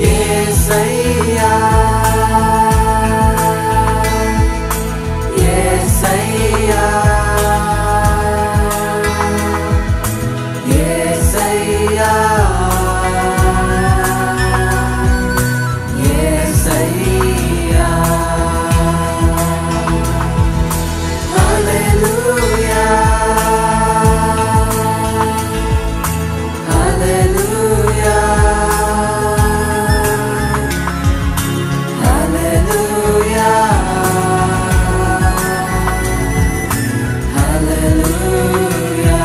యేసయ్యా యేసయ్యా యేసయ్యా యేసయ్యా హల్లెలూయా హల్లెలూయా హల్లెలూయా హల్లెలూయా.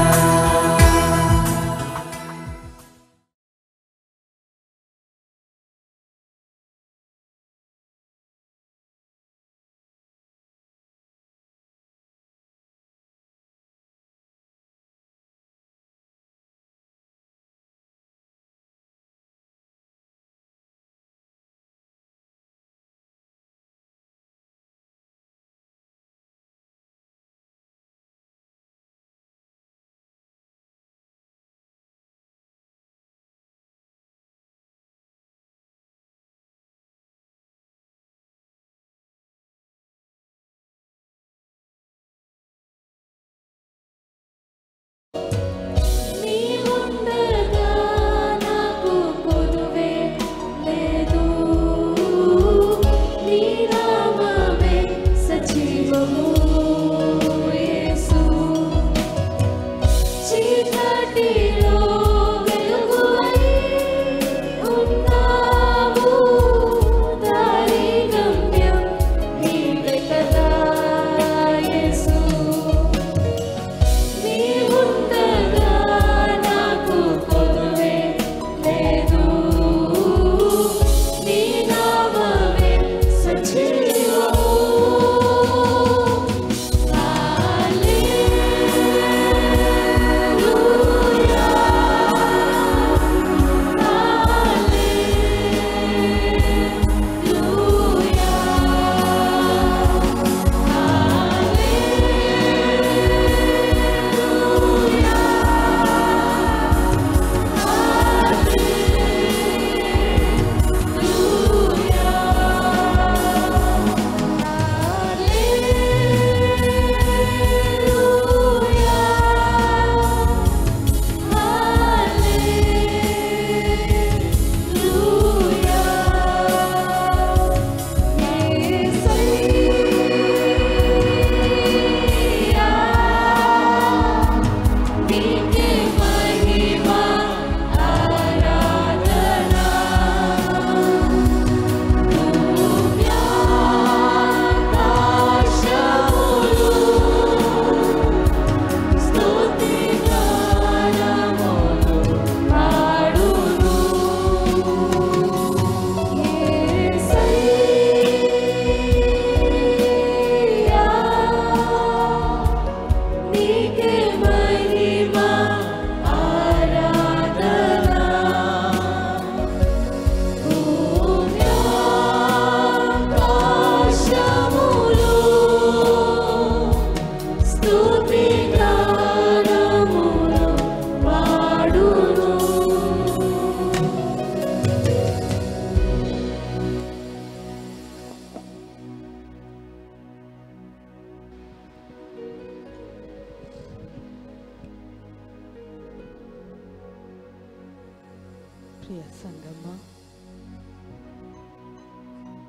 ప్రియ సంగమ,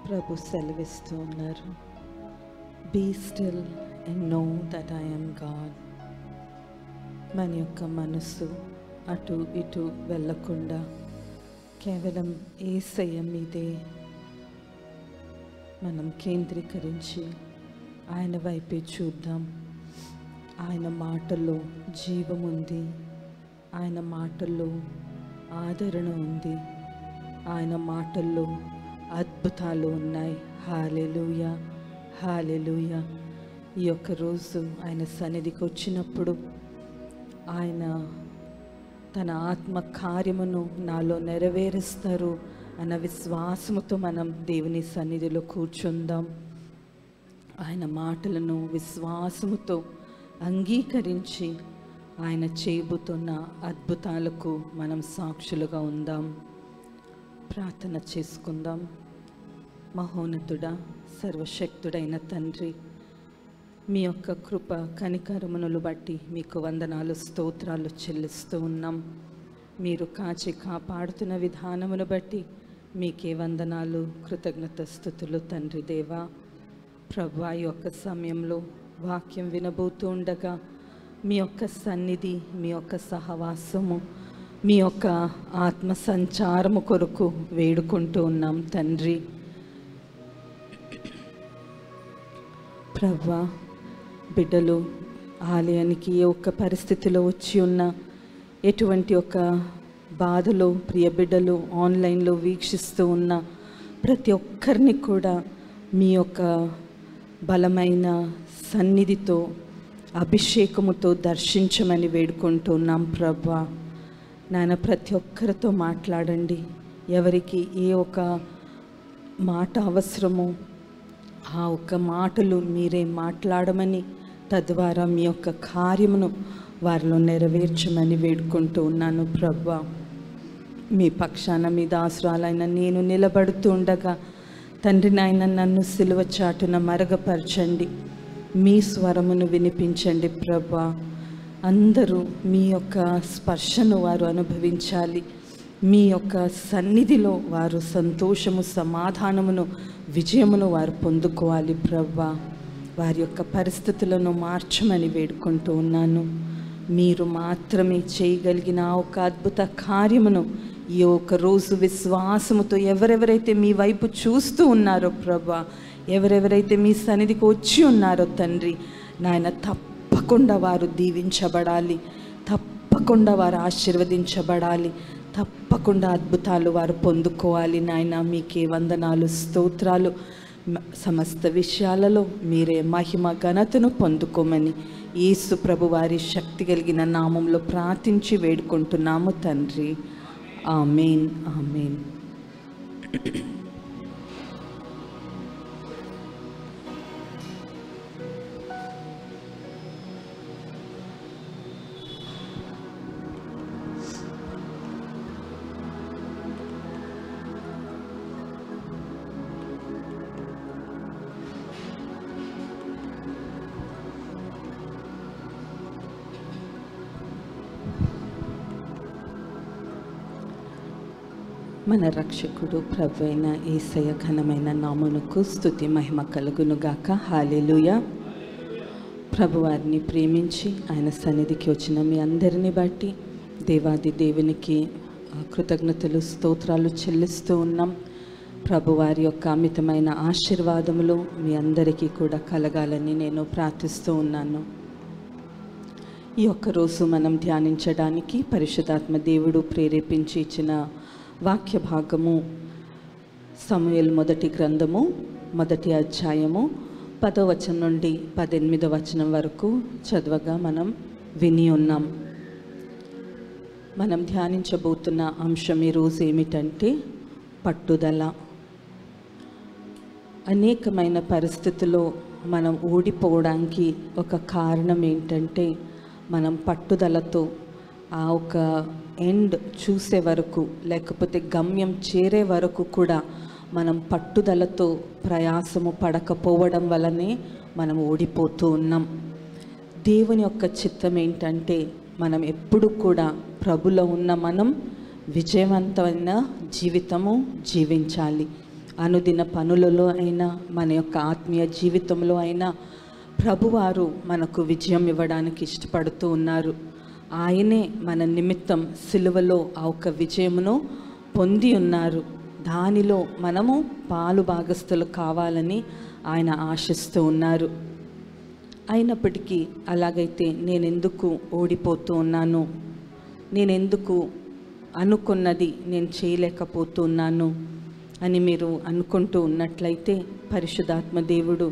ప్రభు సెలవిస్తూ ఉన్నారు, be still and know that I am God. మన యొక్క మనస్సు అటు ఇటు వెళ్ళకుండా కేవలం యేసయ్య మీదే మనం కేంద్రీకరించి ఆయన వైపే చూద్దాం. ఆయన మాటల్లో జీవం ఉంది, ఆయన మాటల్లో ఆదరణ ఉంది, ఆయన మాటల్లో అద్భుతాలు ఉన్నాయి. హల్లెలూయా హల్లెలూయా. ఈ యొక్క రోజు ఆయన సన్నిధికి వచ్చినప్పుడు ఆయన తన ఆత్మ కార్యమును నాలో నెరవేరుస్తారు అన్న విశ్వాసముతో మనం దేవుని సన్నిధిలో కూర్చుందాం. ఆయన మాటలను విశ్వాసముతో అంగీకరించి ఆయన చేయబోతున్న అద్భుతాలకు మనం సాక్షులుగా ఉందాం. ప్రార్థన చేసుకుందాం. మహోన్నతుడా, సర్వశక్తుడైన తండ్రి, మీ యొక్క కృప కనికరమును బట్టి మీకు వందనాలు, స్తోత్రాలు చెల్లిస్తూ ఉన్నాం. మీరు కాచి కాపాడుతున్న విధానమును బట్టి మీకే వందనాలు, కృతజ్ఞత స్తుతులు తండ్రి దేవా. ప్రభువా, ఈ యొక్క సమయంలో వాక్యం వినబోతూ ఉండగా మీ యొక్క సన్నిధి, మీ యొక్క సహవాసము, మీ యొక్క ఆత్మ సంచారము కొరకు వేడుకుంటూ ఉన్నాం తండ్రి. ప్రభువా, బిడ్డలు ఆలయానికి ఏ ఒక్క పరిస్థితిలో వచ్చి ఉన్న, ఎటువంటి ఒక బాధలో ప్రియ బిడ్డలు ఆన్లైన్లో వీక్షిస్తూ ఉన్న ప్రతి ఒక్కరిని కూడా మీ యొక్క బలమైన సన్నిధితో, అభిషేకముతో దర్శించమని వేడుకుంటున్నాం ప్రభువా. నాయన, ప్రతి ఒక్కరితో మాట్లాడండి. ఎవరికి ఏ ఒక మాట అవసరమో ఆ ఒక్క మాటలు మీరే మాట్లాడమని, తద్వారా మీ యొక్క కార్యమును వారిలో నెరవేర్చమని వేడుకుంటూ ఉన్నాను ప్రభువా. మీ పక్షాన మీ దాసురాలైన నేను నిలబడుతూ ఉండగా తండ్రి నాయన, నన్ను సిలువ చాటున మరగపరచండి. మీ స్వరమును వినిపించండి ప్రభువా. అందరూ మీ యొక్క స్పర్శను వారు అనుభవించాలి. మీ యొక్క సన్నిధిలో వారు సంతోషము, సమాధానమును, విజయమును వారు పొందుకోవాలి ప్రభువా. వారి యొక్క పరిస్థితులను మార్చమని వేడుకుంటూ ఉన్నాను. మీరు మాత్రమే చేయగలిగిన ఒక అద్భుత కార్యమును ఈ ఒక రోజు విశ్వాసముతో ఎవరెవరైతే మీ వైపు చూస్తూ ఉన్నారో ప్రభువా, ఎవరెవరైతే మీ సన్నిధికి వచ్చి ఉన్నారో తండ్రి నాయన, తప్పకుండా వారు దీవించబడాలి, తప్పకుండా వారు ఆశీర్వదించబడాలి, తప్పకుండా అద్భుతాలు వారు పొందుకోవాలి. నాయన, మీకే వందనాలు, స్తోత్రాలు. సమస్త విషయాలలో మీరే మహిమ ఘనతను పొందుకోమని యేసు ప్రభు వారి శక్తి కలిగిన నామంలో ప్రార్థించి వేడుకుంటున్నాము తండ్రి. ఆమేన్, ఆమేన్. మన రక్షకుడు ప్రభు అయిన యేసయ్య ఘనమైన నామమునకు స్తుతి మహిమ కలుగునుగాక. హల్లెలూయా. ప్రభువారిని ప్రేమించి ఆయన సన్నిధికి వచ్చిన మీ అందరిని బట్టి దేవాది దేవునికి కృతజ్ఞతలు, స్తోత్రాలు చెల్లిస్తూ ఉన్నాం. ప్రభువారి యొక్క అమితమైన ఆశీర్వాదములు మీ అందరికీ కూడా కలగాలని నేను ప్రార్థిస్తూ ఉన్నాను. ఈ ఒక్క రోజు మనం ధ్యానించడానికి పరిశుద్ధాత్మ దేవుడు ప్రేరేపించి ఇచ్చిన వాక్య భాగము సమూయేలు మొదటి గ్రంథము 1వ అధ్యాయము 10వ వచనం నుండి 18వ వచనం వరకు చదవగా మనం విని ఉన్నాం. మనం ధ్యానించబోతున్న అంశం ఈరోజు ఏమిటంటే పట్టుదల. అనేకమైన పరిస్థితుల్లో మనం ఓడిపోవడానికి ఒక కారణం ఏంటంటే మనం పట్టుదలతో ఆ ఒక ఎండ్ చూసే వరకు, లేకపోతే గమ్యం చేరే వరకు కూడా మనం పట్టుదలతో ప్రయాసము పడకపోవడం వల్లనే మనం ఓడిపోతూ ఉన్నాం. దేవుని యొక్క చిత్తం ఏంటంటే మనం ఎప్పుడు కూడా ప్రభులో ఉన్న మనం విజయవంతమైన జీవితము జీవించాలి. అనుదిన పనులలో అయినా, మన యొక్క ఆత్మీయ జీవితంలో అయినా ప్రభువారు మనకు విజయం ఇవ్వడానికి ఇష్టపడుతూ ఉన్నారు. ఆయనే మన నిమిత్తం సిలువలో ఆ ఒక విజయమును పొంది ఉన్నారు. దానిలో మనము పాలు భాగస్థులు కావాలని ఆయన ఆశిస్తూ ఉన్నారు. అయినప్పటికీ అలాగైతే నేనెందుకు ఓడిపోతూ ఉన్నాను, నేనెందుకు అనుకున్నది నేను చేయలేకపోతున్నాను అని మీరు అనుకుంటూ ఉన్నట్లయితే పరిశుద్ధాత్మ దేవుడు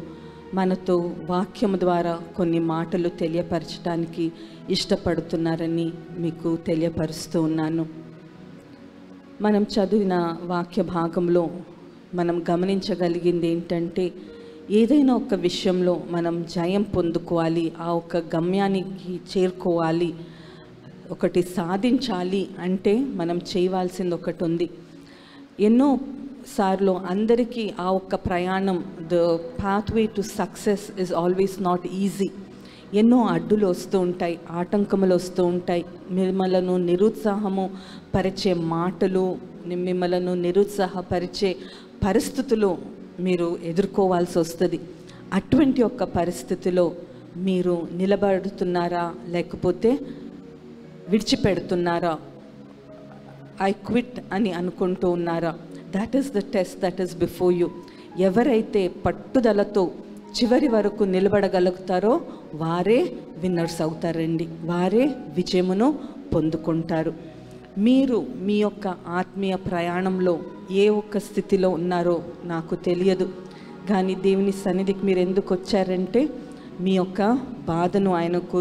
మనతో వాక్యం ద్వారా కొన్ని మాటలు తెలియపరచడానికి ఇష్టపడుతున్నారని మీకు తెలియపరుస్తూ ఉన్నాను. మనం చదివిన వాక్య భాగంలో మనం గమనించగలిగింది ఏంటంటే ఏదైనా ఒక విషయంలో మనం జయం పొందుకోవాలి, ఆ ఒక గమ్యానికి చేరుకోవాలి, ఒకటి సాధించాలి అంటే మనం చేయవలసింది ఒకటి ఉంది. ఎన్నో సార్లు అందరికీ ఆ ఒక్క ప్రయాణం, the pathway to success is always not easy. ఎన్నో అడ్డులు వస్తూ ఉంటాయి, ఆటంకములు వస్తూ ఉంటాయి. మిమ్మలను నిరుత్సాహము పరిచే మాటలు, మిమ్మలను నిరుత్సాహపరిచే పరిస్థితులు మీరు ఎదుర్కోవాల్సి వస్తుంది. అటువంటి ఒక పరిస్థితిలో మీరు నిలబడుతున్నారా, లేకపోతే విడిచిపెడుతున్నారా, ఐ క్విట్ అని అనుకుంటూ ఉన్నారా? That is the test that is before you. ఎవరైతే పట్టుదలతో చివరి వరకు నిలబడగలుగుతారో వారే విన్నర్స్ అవుతారండి, వారే విజయమును పొందుకుంటారు. మీరు మీ యొక్క ఆత్మీయ ప్రయాణంలో ఏ ఒక్క స్థితిలో ఉన్నారో నాకు తెలియదు, కానీ దేవుని సన్నిధికి మీరు ఎందుకు వచ్చారంటే మీ యొక్క బాధను ఆయనకు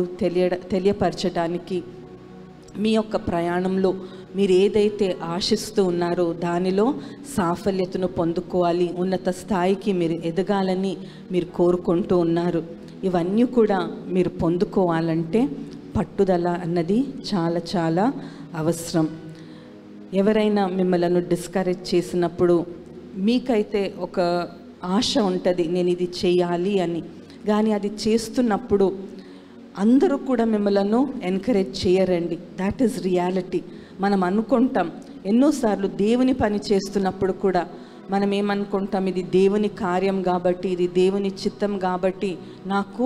తెలియపరచడానికి, మీ యొక్క ప్రయాణంలో మీరు ఏదైతే ఆశిస్తూ ఉన్నారో దానిలో సాఫల్యతను పొందుకోవాలి, ఉన్నత స్థాయికి మీరు ఎదగాలని మీరు కోరుకుంటూ ఉన్నారు. ఇవన్నీ కూడా మీరు పొందుకోవాలంటే పట్టుదల అన్నది చాలా చాలా అవసరం. ఎవరైనా మిమ్మల్ని డిస్కరేజ్ చేసినప్పుడు మీకైతే ఒక ఆశ ఉంటుంది, నేను ఇది చేయాలి అని. కానీ అది చేస్తున్నప్పుడు అందరూ కూడా మిమ్మల్ని ఎంకరేజ్ చేయరండి. That is reality. మనం అనుకుంటాం ఎన్నోసార్లు దేవుని పని చేస్తున్నప్పుడు కూడా మనం ఏమనుకుంటాం, ఇది దేవుని కార్యం కాబట్టి, ఇది దేవుని చిత్తం కాబట్టి నాకు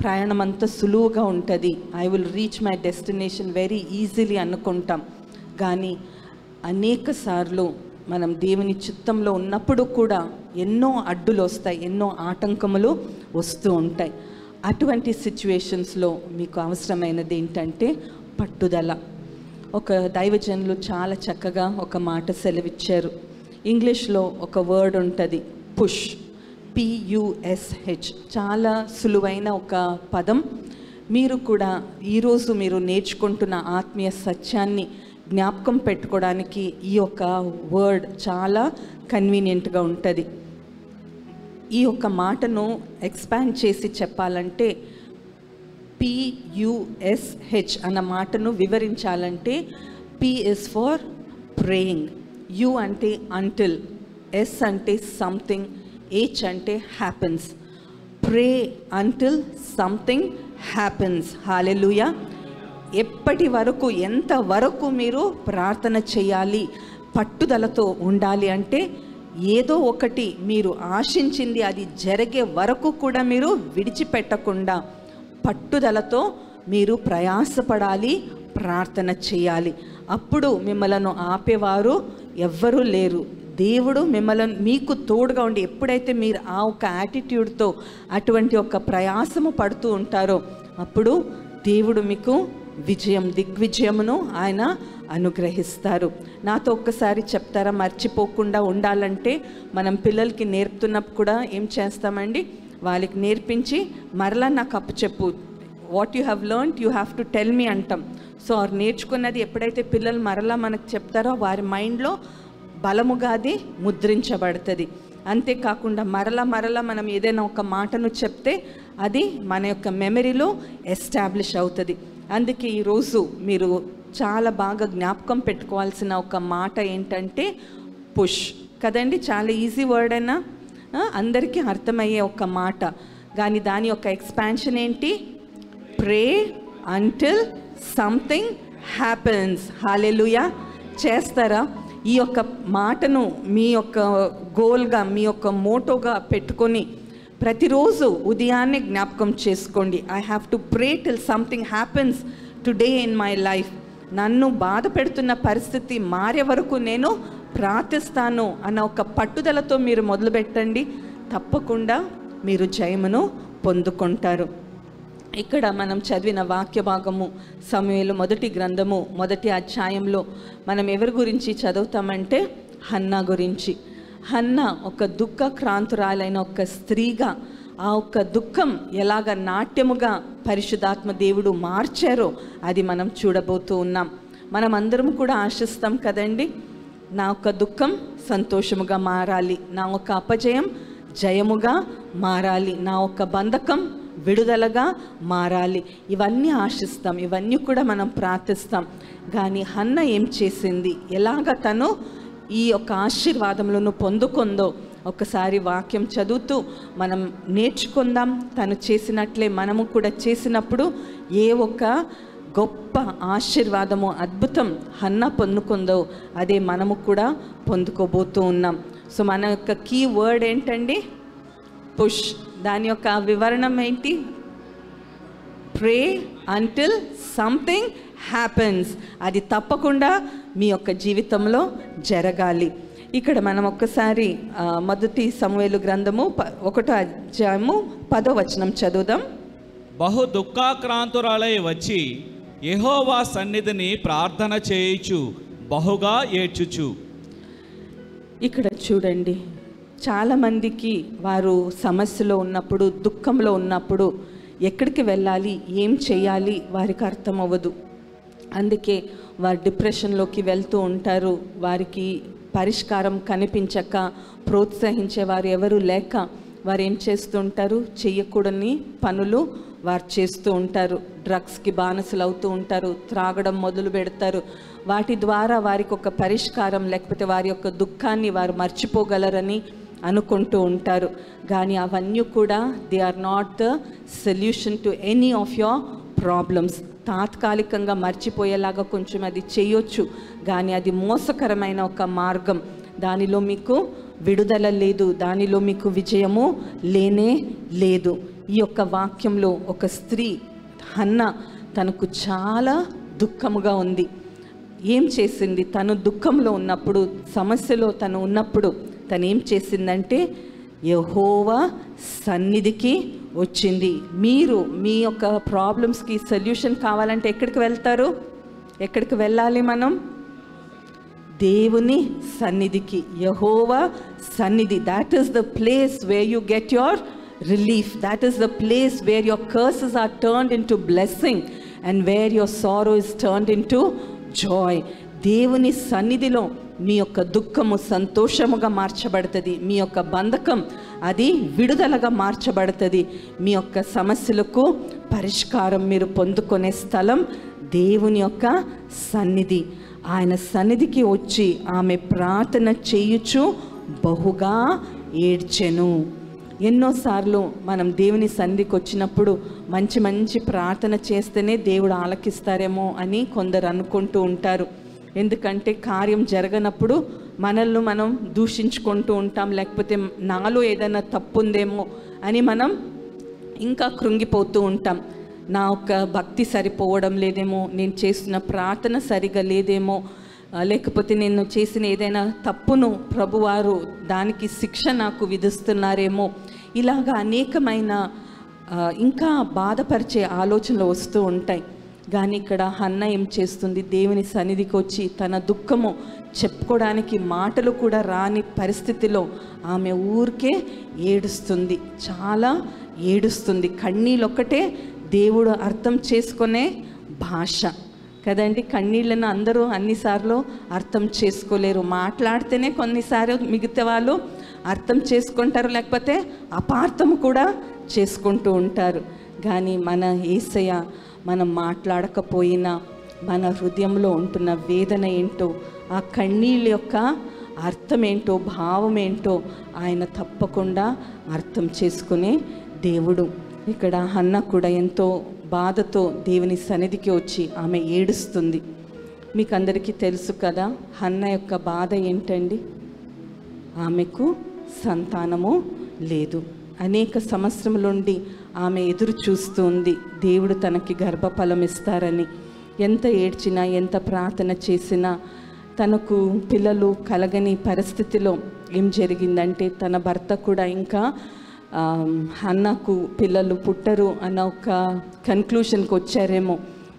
ప్రయాణం అంతా సులువుగా ఉంటుంది, I will reach my destination very easily అనుకుంటాం. కానీ అనేక సార్లు మనం దేవుని చిత్తంలో ఉన్నప్పుడు కూడా ఎన్నో అడ్డులు వస్తాయి, ఎన్నో ఆటంకములు వస్తూ ఉంటాయి. అటువంటి సిచ్యువేషన్స్లో మీకు అవసరమైనది ఏంటంటే పట్టుదల. ఒక దైవజనులు చాలా చక్కగా ఒక మాట సెలవిచ్చారు. ఇంగ్లీష్లో ఒక వర్డ్ ఉంటుంది, పుష్, PUSH. చాలా సులువైన ఒక పదం. మీరు కూడా ఈరోజు మీరు నేర్చుకుంటున్న ఆత్మీయ సత్యాన్ని జ్ఞాపకం పెట్టుకోవడానికి ఈ యొక్క వర్డ్ చాలా కన్వీనియంట్గా ఉంటుంది. ఈ యొక్క మాటను ఎక్స్పాండ్ చేసి చెప్పాలంటే PUSH అన్న మాటను వివరించాలంటే P is for praying, U అంటే until, S అంటే something, H అంటే happens. Pray until something happens. హల్లెలూయా. ఎప్పటి వరకు, ఎంతవరకు మీరు ప్రార్థన చేయాలి, పట్టుదలతో ఉండాలి అంటే ఏదో ఒకటి మీరు ఆశించింది అది జరిగే వరకు కూడా మీరు విడిచిపెట్టకుండా పట్టుదలతో మీరు ప్రయాసపడాలి, ప్రార్థన చేయాలి. అప్పుడు మిమ్మలను ఆపేవారు ఎవ్వరూ లేరు. దేవుడు మిమ్మల్ని మీకు తోడుగా ఉండి, ఎప్పుడైతే మీరు ఆ ఒక యాటిట్యూడ్తో అటువంటి ఒక ప్రయాసము పడుతూ ఉంటారో అప్పుడు దేవుడు మీకు దిగ్విజయమును ఆయన అనుగ్రహిస్తారు. నాతో ఒక్కసారి చెప్తారా? మర్చిపోకుండా ఉండాలంటే మనం పిల్లలకి నేర్పుతున్నప్పుడు కూడా ఏం చేస్తామండి, వాళ్ళకి నేర్పించి మరలా నాకు అప్పచెప్పు, what you have learned you have to tell me అంటాం. సో నేర్చుకున్నది ఎప్పుడైతే పిల్లలు మరలా మనకు చెప్తారో వారి మైండ్లో బలముగా అది ముద్రించబడుతుంది. అంతేకాకుండా మరలా మనం ఏదైనా ఒక మాటను చెప్తే అది మన యొక్క మెమరీలో ఎస్టాబ్లిష్ అవుతుంది. అందుకే ఈరోజు మీరు చాలా బాగా జ్ఞాపకం పెట్టుకోవాల్సిన ఒక మాట ఏంటంటే పుష్ కదండి. చాలా ఈజీ వర్డ్ అయినా అందరికీ అర్థమయ్యే ఒక మాట, కానీ దాని యొక్క ఎక్స్పాన్షన్ ఏంటి? ప్రే అంటిల్ సంథింగ్ హ్యాపెన్స్. హల్లెలూయా. చేస్తారా? ఈ యొక్క మాటను మీ యొక్క గోల్గా, మీ యొక్క మోటోగా పెట్టుకొని ప్రతిరోజు ఉదయాన్నే జ్ఞాపకం చేసుకోండి. I have to pray till something happens today in my life. నన్ను బాధ పెడుతున్న పరిస్థితి మారే వరకు నేను ప్రార్థిస్తాను అన్న ఒక పట్టుదలతో మీరు మొదలుపెట్టండి. తప్పకుండా మీరు జయమును పొందుకుంటారు. ఇక్కడ మనం చదివిన వాక్య భాగము సమూయేలు మొదటి గ్రంథము 1వ అధ్యాయంలో మనం ఎవరి గురించి చదువుతామంటే హన్నా గురించి. హన్నా ఒక దుఃఖక్రాంతురాలైన ఒక స్త్రీగా ఆ ఒక్క దుఃఖం ఎలాగ నాట్యముగా పరిశుద్ధాత్మ దేవుడు మార్చారో అది మనం చూడబోతూ ఉన్నాం. మనం అందరం కూడా ఆశిస్తాం కదండి, నా ఒక్క దుఃఖం సంతోషముగా మారాలి, నా ఒక్క అపజయం జయముగా మారాలి, నా ఒక్క బంధకం విడుదలగా మారాలి. ఇవన్నీ ఆశిస్తాం, ఇవన్నీ కూడా మనం ప్రార్థిస్తాం. కానీ హన్నా ఏం చేసింది? ఎలాగ తను ఈ యొక్క ఆశీర్వాదములను పొందుకుందో ఒకసారి వాక్యం చదువుతూ మనం నేర్చుకుందాం. తను చేసినట్లే మనము కూడా చేసినప్పుడు ఏ ఒక్క గొప్ప ఆశీర్వాదము అద్భుతం హన్న పొందుకుందో అదే మనము కూడా పొందుకోబోతూ ఉన్నాం. సో మన యొక్క కీ వర్డ్ ఏంటండి? పుష్. దాని యొక్క వివరణం ఏంటి? ప్రే అంటిల్ సంథింగ్ హ్యాపెన్స్. అది తప్పకుండా మీ యొక్క జీవితంలో జరగాలి. ఇక్కడ మనం ఒక్కసారి మొదటి సమూయేలు గ్రంథము 1వ అధ్యాయము 10వ వచనం చదువుదాం. బహు దుఃఖాక్రాంతురాలై వచ్చి యెహోవా సన్నిధిని ప్రార్థన చేయుచు బహుగా ఏడ్చుచు. ఇక్కడ చూడండి, చాలామందికి వారు సమస్యలో ఉన్నప్పుడు, దుఃఖంలో ఉన్నప్పుడు ఎక్కడికి వెళ్ళాలి, ఏం చేయాలి వారికి అర్థం అవ్వదు. అందుకే వారు డిప్రెషన్లోకి వెళ్తూ ఉంటారు. వారికి పరిష్కారం కనిపించక, ప్రోత్సహించేవారు ఎవరు లేక వారు ఏం చేస్తూ ఉంటారు? చెయ్యకూడని పనులు వారు చేస్తూ ఉంటారు. డ్రగ్స్కి బానిసలు అవుతూ ఉంటారు, త్రాగడం మొదలు పెడతారు. వాటి ద్వారా వారికి ఒక పరిష్కారం లేకపోతే వారి యొక్క దుఃఖాన్ని వారు మర్చిపోగలరని అనుకుంటూ ఉంటారు. కానీ అవన్నీ కూడా they are not the solution to any of your problems. తాత్కాలికంగా మర్చిపోయేలాగా కొంచెం అది చేయొచ్చు, కానీ అది మోసకరమైన ఒక మార్గం. దానిలో మీకు విడుదల లేదు, దానిలో మీకు విజయము లేనే లేదు. ఈ యొక్క వాక్యంలో ఒక స్త్రీ హన్న తనకు చాలా దుఃఖముగా ఉంది. ఏం చేసింది? తను దుఃఖంలో ఉన్నప్పుడు, సమస్యలో తను ఉన్నప్పుడు తను ఏం చేసిందంటే యెహోవా సన్నిధికి వచ్చింది. మీరు మీ యొక్క ప్రాబ్లమ్స్కి సొల్యూషన్ కావాలంటే ఎక్కడికి వెళ్తారు? ఎక్కడికి వెళ్ళాలి మనం? దేవుని సన్నిధికి. యెహోవా సన్నిధి, that is the place where you get your relief. That is the place where your curses are turned into blessing and where your sorrow is turned into joy. దేవుని సన్నిధిలో మీ యొక్క దుఃఖము సంతోషముగా మార్చబడుతుంది. మీ యొక్క బంధకం అది విడుదలగా మార్చబడుతుంది. మీ యొక్క సమస్యలకు పరిష్కారం మీరు పొందుకునే స్థలం దేవుని యొక్క సన్నిధి. ఆయన సన్నిధికి వచ్చి ఆమె ప్రార్థన చేయుచు బహుగా ఏడ్చెను. ఎన్నోసార్లు మనం దేవుని సన్నిధికి వచ్చినప్పుడు మంచి మంచి ప్రార్థన చేస్తేనే దేవుడు ఆలకిస్తారేమో అని కొందరు అనుకుంటూ ఉంటారు. ఎందుకంటే కార్యం జరగనప్పుడు మనల్ని మనం దూషించుకుంటూ ఉంటాం, లేకపోతే నాలో ఏదైనా తప్పు ఉందేమో అని మనం ఇంకా కృంగిపోతూ ఉంటాం. నా యొక్క భక్తి సరిపోవడం లేదేమో, నేను చేస్తున్న ప్రార్థన సరిగా లేదేమో, లేకపోతే నేను చేసిన ఏదైనా తప్పును ప్రభువారు దానికి శిక్ష నాకు విధిస్తున్నారేమో, ఇలాగా అనేకమైన ఇంకా బాధపరిచే ఆలోచనలు వస్తూ ఉంటాయి. కానీ ఇక్కడ హన్న ఏం చేస్తుంది? దేవుని సన్నిధికి వచ్చి తన దుఃఖము చెప్పుకోవడానికి మాటలు కూడా రాని పరిస్థితిలో ఆమె ఊరికే ఏడుస్తుంది, చాలా ఏడుస్తుంది. కన్నీళ్ళొక్కటే దేవుడు అర్థం చేసుకునే భాష కదండి. కన్నీళ్ళను అందరూ అన్నిసార్లు అర్థం చేసుకోలేరు. మాట్లాడితేనే కొన్నిసార్లు మిగతా వాళ్ళు అర్థం చేసుకుంటారు, లేకపోతే అపార్థం కూడా చేసుకుంటూ ఉంటారు. కానీ మన యేసయ్య మనం మాట్లాడకపోయినా మన హృదయంలో ఉంటున్న వేదన ఏంటో, ఆ కన్నీళ్ళ యొక్క అర్థం ఏంటో, భావం ఏంటో ఆయన తప్పకుండా అర్థం చేసుకునే దేవుడు. ఇక్కడ హన్న కూడా ఎంతో బాధతో దేవుని సన్నిధికి వచ్చి ఆమె ఏడుస్తుంది. మీకు అందరికీ తెలుసు కదా హన్న యొక్క బాధ ఏంటండి? ఆమెకు సంతానము లేదు. అనేక సంవత్సరముల నుండి ఆమె ఎదురు చూస్తుంది దేవుడు తనకి గర్భఫలం ఇస్తారని. ఎంత ఏడ్చినా, ఎంత ప్రార్థన చేసినా తనకు పిల్లలు కలగని పరిస్థితిలో ఏం జరిగిందంటే తన భర్త కూడా ఇంకా హన్నకు పిల్లలు పుట్టరు అన్న ఒక కన్క్లూషన్కి వచ్చారేమో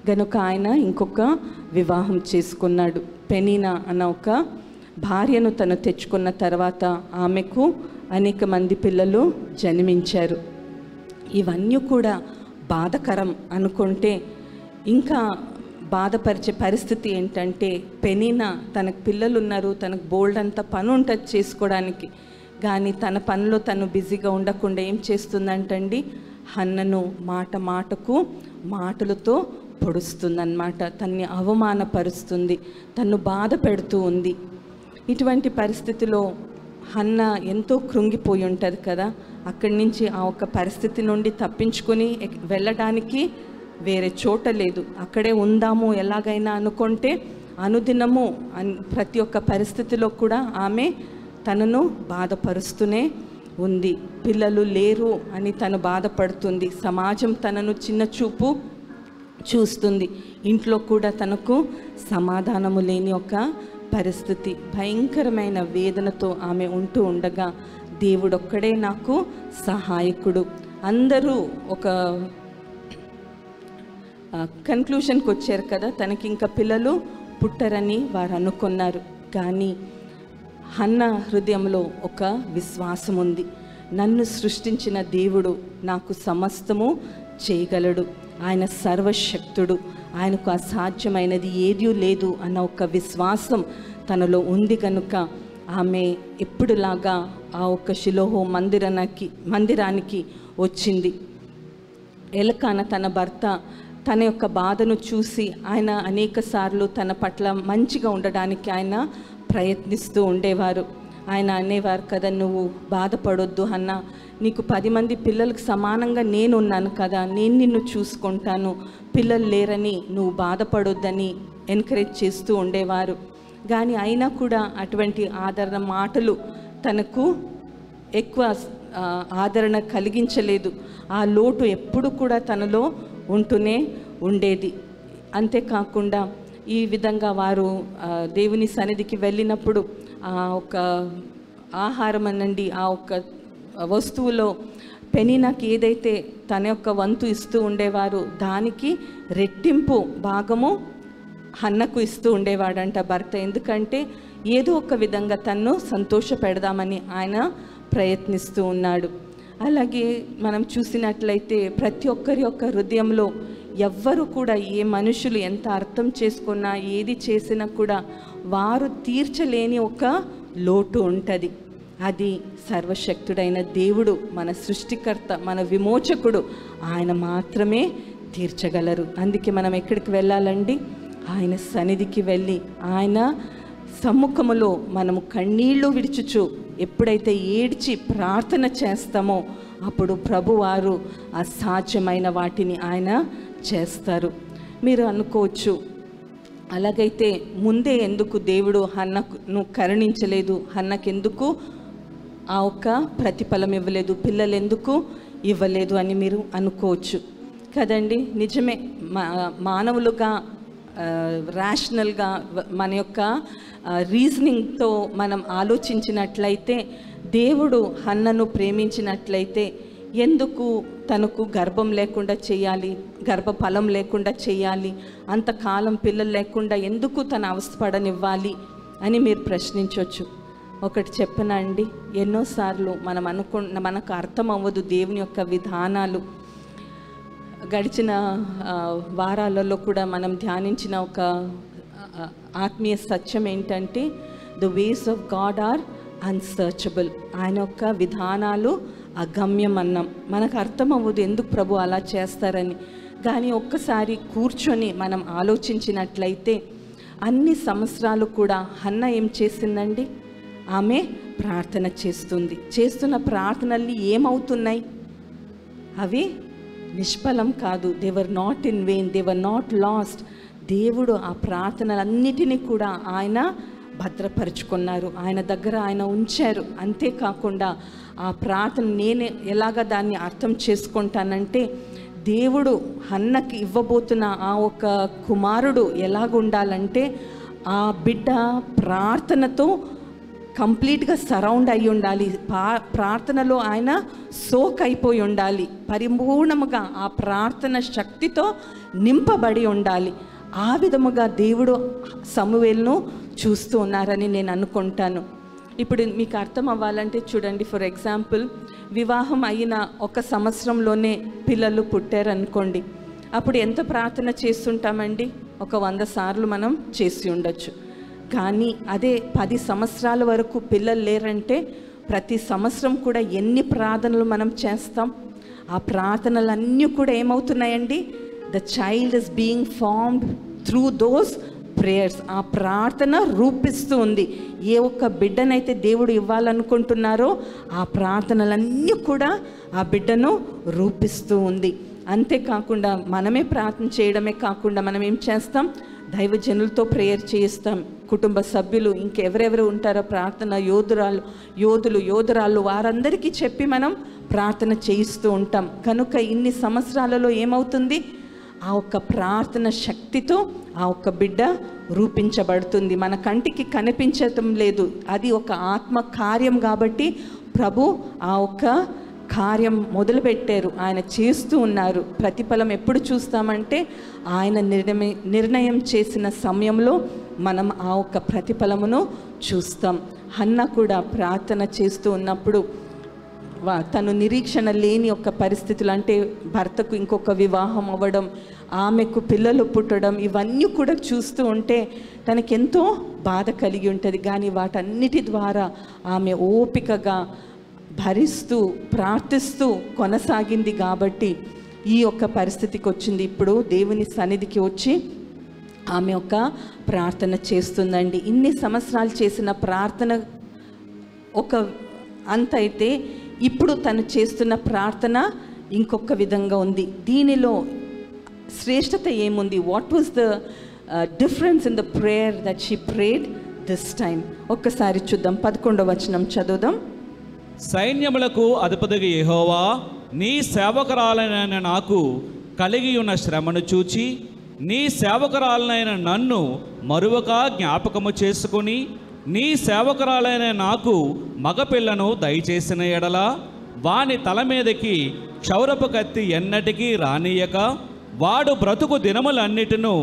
గనుక ఆయన ఇంకొక వివాహం చేసుకున్నాడు. పెనీనా అన్న ఒక భార్యను తను తెచ్చుకున్న తర్వాత ఆమెకు అనేక మంది పిల్లలు జన్మించారు. ఇవన్నీ కూడా బాధకరం అనుకుంటే ఇంకా బాధపరిచే పరిస్థితి ఏంటంటే పెనీనా తనకు పిల్లలు ఉన్నారు, తనకు బోల్డ్ అంత పని ఉంటుంది చేసుకోవడానికి. కానీ తన పనిలో తను బిజీగా ఉండకుండా ఏం చేస్తుందంటండి, హన్నను మాట మాటకు మాటలతో పొడుస్తుందన్నమాట. తన్ని అవమానపరుస్తుంది, తన్ను బాధ పెడుతూ ఉంది. ఇటువంటి పరిస్థితిలో హన్న ఎంతో కృంగిపోయి ఉంటుంది కదా. అక్కడి నుంచి ఆ ఒక్క పరిస్థితి నుండి తప్పించుకొని వెళ్ళడానికి వేరే చోట లేదు. అక్కడే ఉందాము ఎలాగైనా అనుకుంటే అనుదినము ప్రతి ఒక్క పరిస్థితిలో కూడా ఆమె తనను బాధపరుస్తూనే ఉంది. పిల్లలు లేరు అని తను బాధపడుతుంది. సమాజం తనను చిన్న చూపు చూస్తుంది. ఇంట్లో కూడా తనకు సమాధానము లేని ఒక పరిస్థితి, భయంకరమైన వేదనతో ఆమె ఉంటూ ఉండగా దేవుడొక్కడే నాకు సహాయకుడు. అందరూ ఒక కన్క్లూషన్కి వచ్చారు కదా, తనకి ఇంకా పిల్లలు పుట్టరని వారు అనుకున్నారు. కానీ హన్న హృదయంలో ఒక విశ్వాసం ఉంది. నన్ను సృష్టించిన దేవుడు నాకు సమస్తము చేయగలడు, ఆయన సర్వశక్తుడు, ఆయనకు అసాధ్యమైనది ఏదీ లేదు అన్న ఒక విశ్వాసం తనలో ఉంది కనుక ఆమె ఎప్పుడులాగా ఆ ఒక్క షిలోహు మందిరానికి వచ్చింది. ఎలకాన తన భర్త తన యొక్క బాధను చూసి ఆయన అనేక సార్లు తన పట్ల మంచిగా ఉండడానికి ఆయన ప్రయత్నిస్తూ ఉండేవారు. ఆయన అనేవారు కదా, నువ్వు బాధపడొద్దు అన్న, నీకు 10 మంది పిల్లలకు సమానంగా నేను ఉన్నాను కదా, నేను నిన్ను చూసుకుంటాను, పిల్లలు లేరని నువ్వు బాధపడొద్దని ఎంకరేజ్ చేస్తూ ఉండేవారు. కానీ అయినా కూడా అటువంటి ఆదరణ మాటలు తనకు ఎక్కువ ఆదరణ కలిగించలేదు. ఆ లోటు ఎప్పుడు కూడా తనలో ఉంటూనే ఉండేది. అంతేకాకుండా ఈ విధంగా వారు దేవుని సన్నిధికి వెళ్ళినప్పుడు ఆ ఒక ఆహారం అనండి, ఆ ఒక్క వస్తువులో పెనినాకి ఏదైతే తన యొక్క వంతు ఇస్తూ ఉండేవారు, దానికి రెట్టింపు భాగము హన్నకు ఇస్తూ ఉండేవాడంట భర్త. ఎందుకంటే ఏదో ఒక విధంగా తన్ను సంతోష పెడదామని ఆయన ప్రయత్నిస్తూ ఉన్నాడు. అలాగే మనం చూసినట్లయితే ప్రతి ఒక్కరి యొక్క హృదయంలో ఎవ్వరు కూడా, ఏ మనుషులు ఎంత అర్థం చేసుకున్నా ఏది చేసినా కూడా వారు తీర్చలేని ఒక లోటు ఉంటుంది. అది సర్వశక్తుడైన దేవుడు, మన సృష్టికర్త, మన విమోచకుడు, ఆయన మాత్రమే తీర్చగలరు. అందుకే మనం ఎక్కడికి వెళ్ళాలండి? ఆయన సన్నిధికి వెళ్ళి ఆయన సమ్ముఖములో మనము కన్నీళ్లు విడిచుచు ఎప్పుడైతే ఏడ్చి ప్రార్థన చేస్తామో అప్పుడు ప్రభువారు అసాధ్యమైన వాటిని ఆయన చేస్తారు. మీరు అనుకోవచ్చు, అలాగైతే ముందే ఎందుకు దేవుడు హన్నను కరుణించలేదు, హన్నకెందుకు ఆ ఒక్క ప్రతిఫలం ఇవ్వలేదు, పిల్లలు ఎందుకు ఇవ్వలేదు అని మీరు అనుకోవచ్చు కదండి. నిజమే, మానవులుగా ర్యాషనల్గా మన యొక్క రీజనింగ్తో మనం ఆలోచించినట్లయితే దేవుడు హన్నను ప్రేమించినట్లయితే ఎందుకు తనకు గర్భం లేకుండా చేయాలి, గర్భఫలం లేకుండా చేయాలి, అంతకాలం పిల్లలు లేకుండా ఎందుకు తన అవస్థపడనివ్వాలి అని మీరు ప్రశ్నించవచ్చు. ఒకటి చెప్పనా అండి, ఎన్నోసార్లు మనం మనకు అర్థం అవ్వదు దేవుని యొక్క విధానాలు. గడిచిన వారాలలో కూడా మనం ధ్యానించిన ఒక ఆత్మీయ సత్యం ఏంటంటే, the ways of God are unsearchable. ఆయన యొక్క విధానాలు అగమ్యం అన్నాం. మనకు అర్థం అవ్వదు ఎందుకు ప్రభు అలా చేస్తారని. కానీ ఒక్కసారి కూర్చొని మనం ఆలోచించినట్లయితే అన్ని సంవత్సరాలు కూడా హన్న ఏం చేసిందండి? ఆమె ప్రార్థన చేస్తుంది. చేస్తున్న ప్రార్థనలు ఏమవుతున్నాయి? అవి నిష్ఫలం కాదు. They were not in vein, they were not lost. దేవుడు ఆ ప్రార్థనలన్నిటినీ కూడా ఆయన భద్రపరుచుకున్నారు, ఆయన దగ్గర ఆయన ఉంచారు. అంతేకాకుండా ఆ ప్రార్థన నేను ఎలాగ దాన్ని అర్థం చేసుకుంటానంటే, దేవుడు హన్నకి ఇవ్వబోతున్న ఆ ఒక కుమారుడు ఎలాగుండాలంటే, ఆ బిడ్డ ప్రార్థనతో కంప్లీట్గా సరౌండ్ అయి ఉండాలి, ప్రార్థనలో ఆయన సోక్ అయిపోయి ఉండాలి, పరిపూర్ణముగా ఆ ప్రార్థన శక్తితో నింపబడి ఉండాలి. ఆ విధముగా దేవుడు సమూయేలును చూస్తూ ఉన్నారని నేను అనుకుంటాను. ఇప్పుడు మీకు అర్థం అవ్వాలంటే చూడండి, ఫర్ ఎగ్జాంపుల్ వివాహం అయిన 1 సంవత్సరంలోనే పిల్లలు పుట్టారనుకోండి, అప్పుడు ఎంత ప్రార్థన చేస్తుంటామండి? 100 సార్లు మనం చేసి ఉండొచ్చు. కానీ అదే 10 సంవత్సరాల వరకు పిల్లలు లేరంటే ప్రతి సంవత్సరం కూడా ఎన్ని ప్రార్థనలు మనం చేస్తాం? ఆ ప్రార్థనలన్నీ కూడా ఏమవుతున్నాయండి? The child is being formed through those prayers. ఆ ప్రార్థన రూపిస్తూ ఉంది. ఏ ఒక్క బిడ్డనైతే దేవుడు ఇవ్వాలనుకుంటున్నారో ఆ ప్రార్థనలన్నీ కూడా ఆ బిడ్డను రూపిస్తూ ఉంది. అంతేకాకుండా మనమే ప్రార్థన చేయడమే కాకుండా మనం ఏం చేస్తాం, దైవజనులతో ప్రేయర్ చేయిస్తాం. కుటుంబ సభ్యులు ఇంకెవరెవరు ఉంటారో ప్రార్థన యోధురాళ్ళు వారందరికీ చెప్పి మనం ప్రార్థన చేయిస్తూ ఉంటాం. కనుక ఇన్ని సంవత్సరాలలో ఏమవుతుంది, ఆ ఒక్క ప్రార్థన శక్తితో ఆ ఒక్క బిడ్డ రూపించబడుతుంది. మన కంటికి కనిపించటం లేదు, అది ఒక ఆత్మ కార్యం. కాబట్టి ప్రభు ఆ ఒక్క కార్యం మొదలుపెట్టారు, ఆయన చేస్తూ ఉన్నారు. ప్రతిఫలం ఎప్పుడు చూస్తామంటే ఆయన నిర్ణయం చేసిన సమయంలో మనం ఆ ఒక్క ప్రతిఫలమును చూస్తాం. హన్న కూడా ప్రార్థన చేస్తూ ఉన్నప్పుడు తను నిరీక్షణ లేని ఒక పరిస్థితులు, అంటే భర్తకు ఇంకొక వివాహం అవ్వడం, ఆమెకు పిల్లలు పుట్టడం, ఇవన్నీ కూడా చూస్తూ ఉంటే తనకెంతో బాధ కలిగి ఉంటుంది. కానీ వాటన్నిటి ద్వారా ఆమె ఓపికగా భరిస్తూ ప్రార్థిస్తూ కొనసాగింది. కాబట్టి ఈ యొక్క పరిస్థితికి వచ్చింది. ఇప్పుడు దేవుని సన్నిధికి వచ్చి ఆమె ఒక ప్రార్థన చేస్తుందండి. ఇన్ని సంవత్సరాలు చేసిన ప్రార్థన ఒక అంత అయితే ఇప్పుడు తను చేస్తున్న ప్రార్థన ఇంకొక విధంగా ఉంది. దీనిలో శ్రేష్టత ఏముంది? What was the difference in the prayer that she prayed this time? ఒక్కసారి చూద్దాం. 11వ వచనం చదువుదాం. సైన్యములకు అధిపతిగా యెహోవా, నీ సేవకురాలైన నాకు కలిగి ఉన్న శ్రమను చూచి నీ సేవకురాలైన నన్ను మరువక జ్ఞాపకము చేసుకుని నీ సేవకురాలైన నాకు మగపిల్లను దయచేసిన ఎడల వాని తల మీదకి క్షౌరపు కత్తి ఎన్నటికీ రానియక వాడు బ్రతుకు దినములన్నిటిను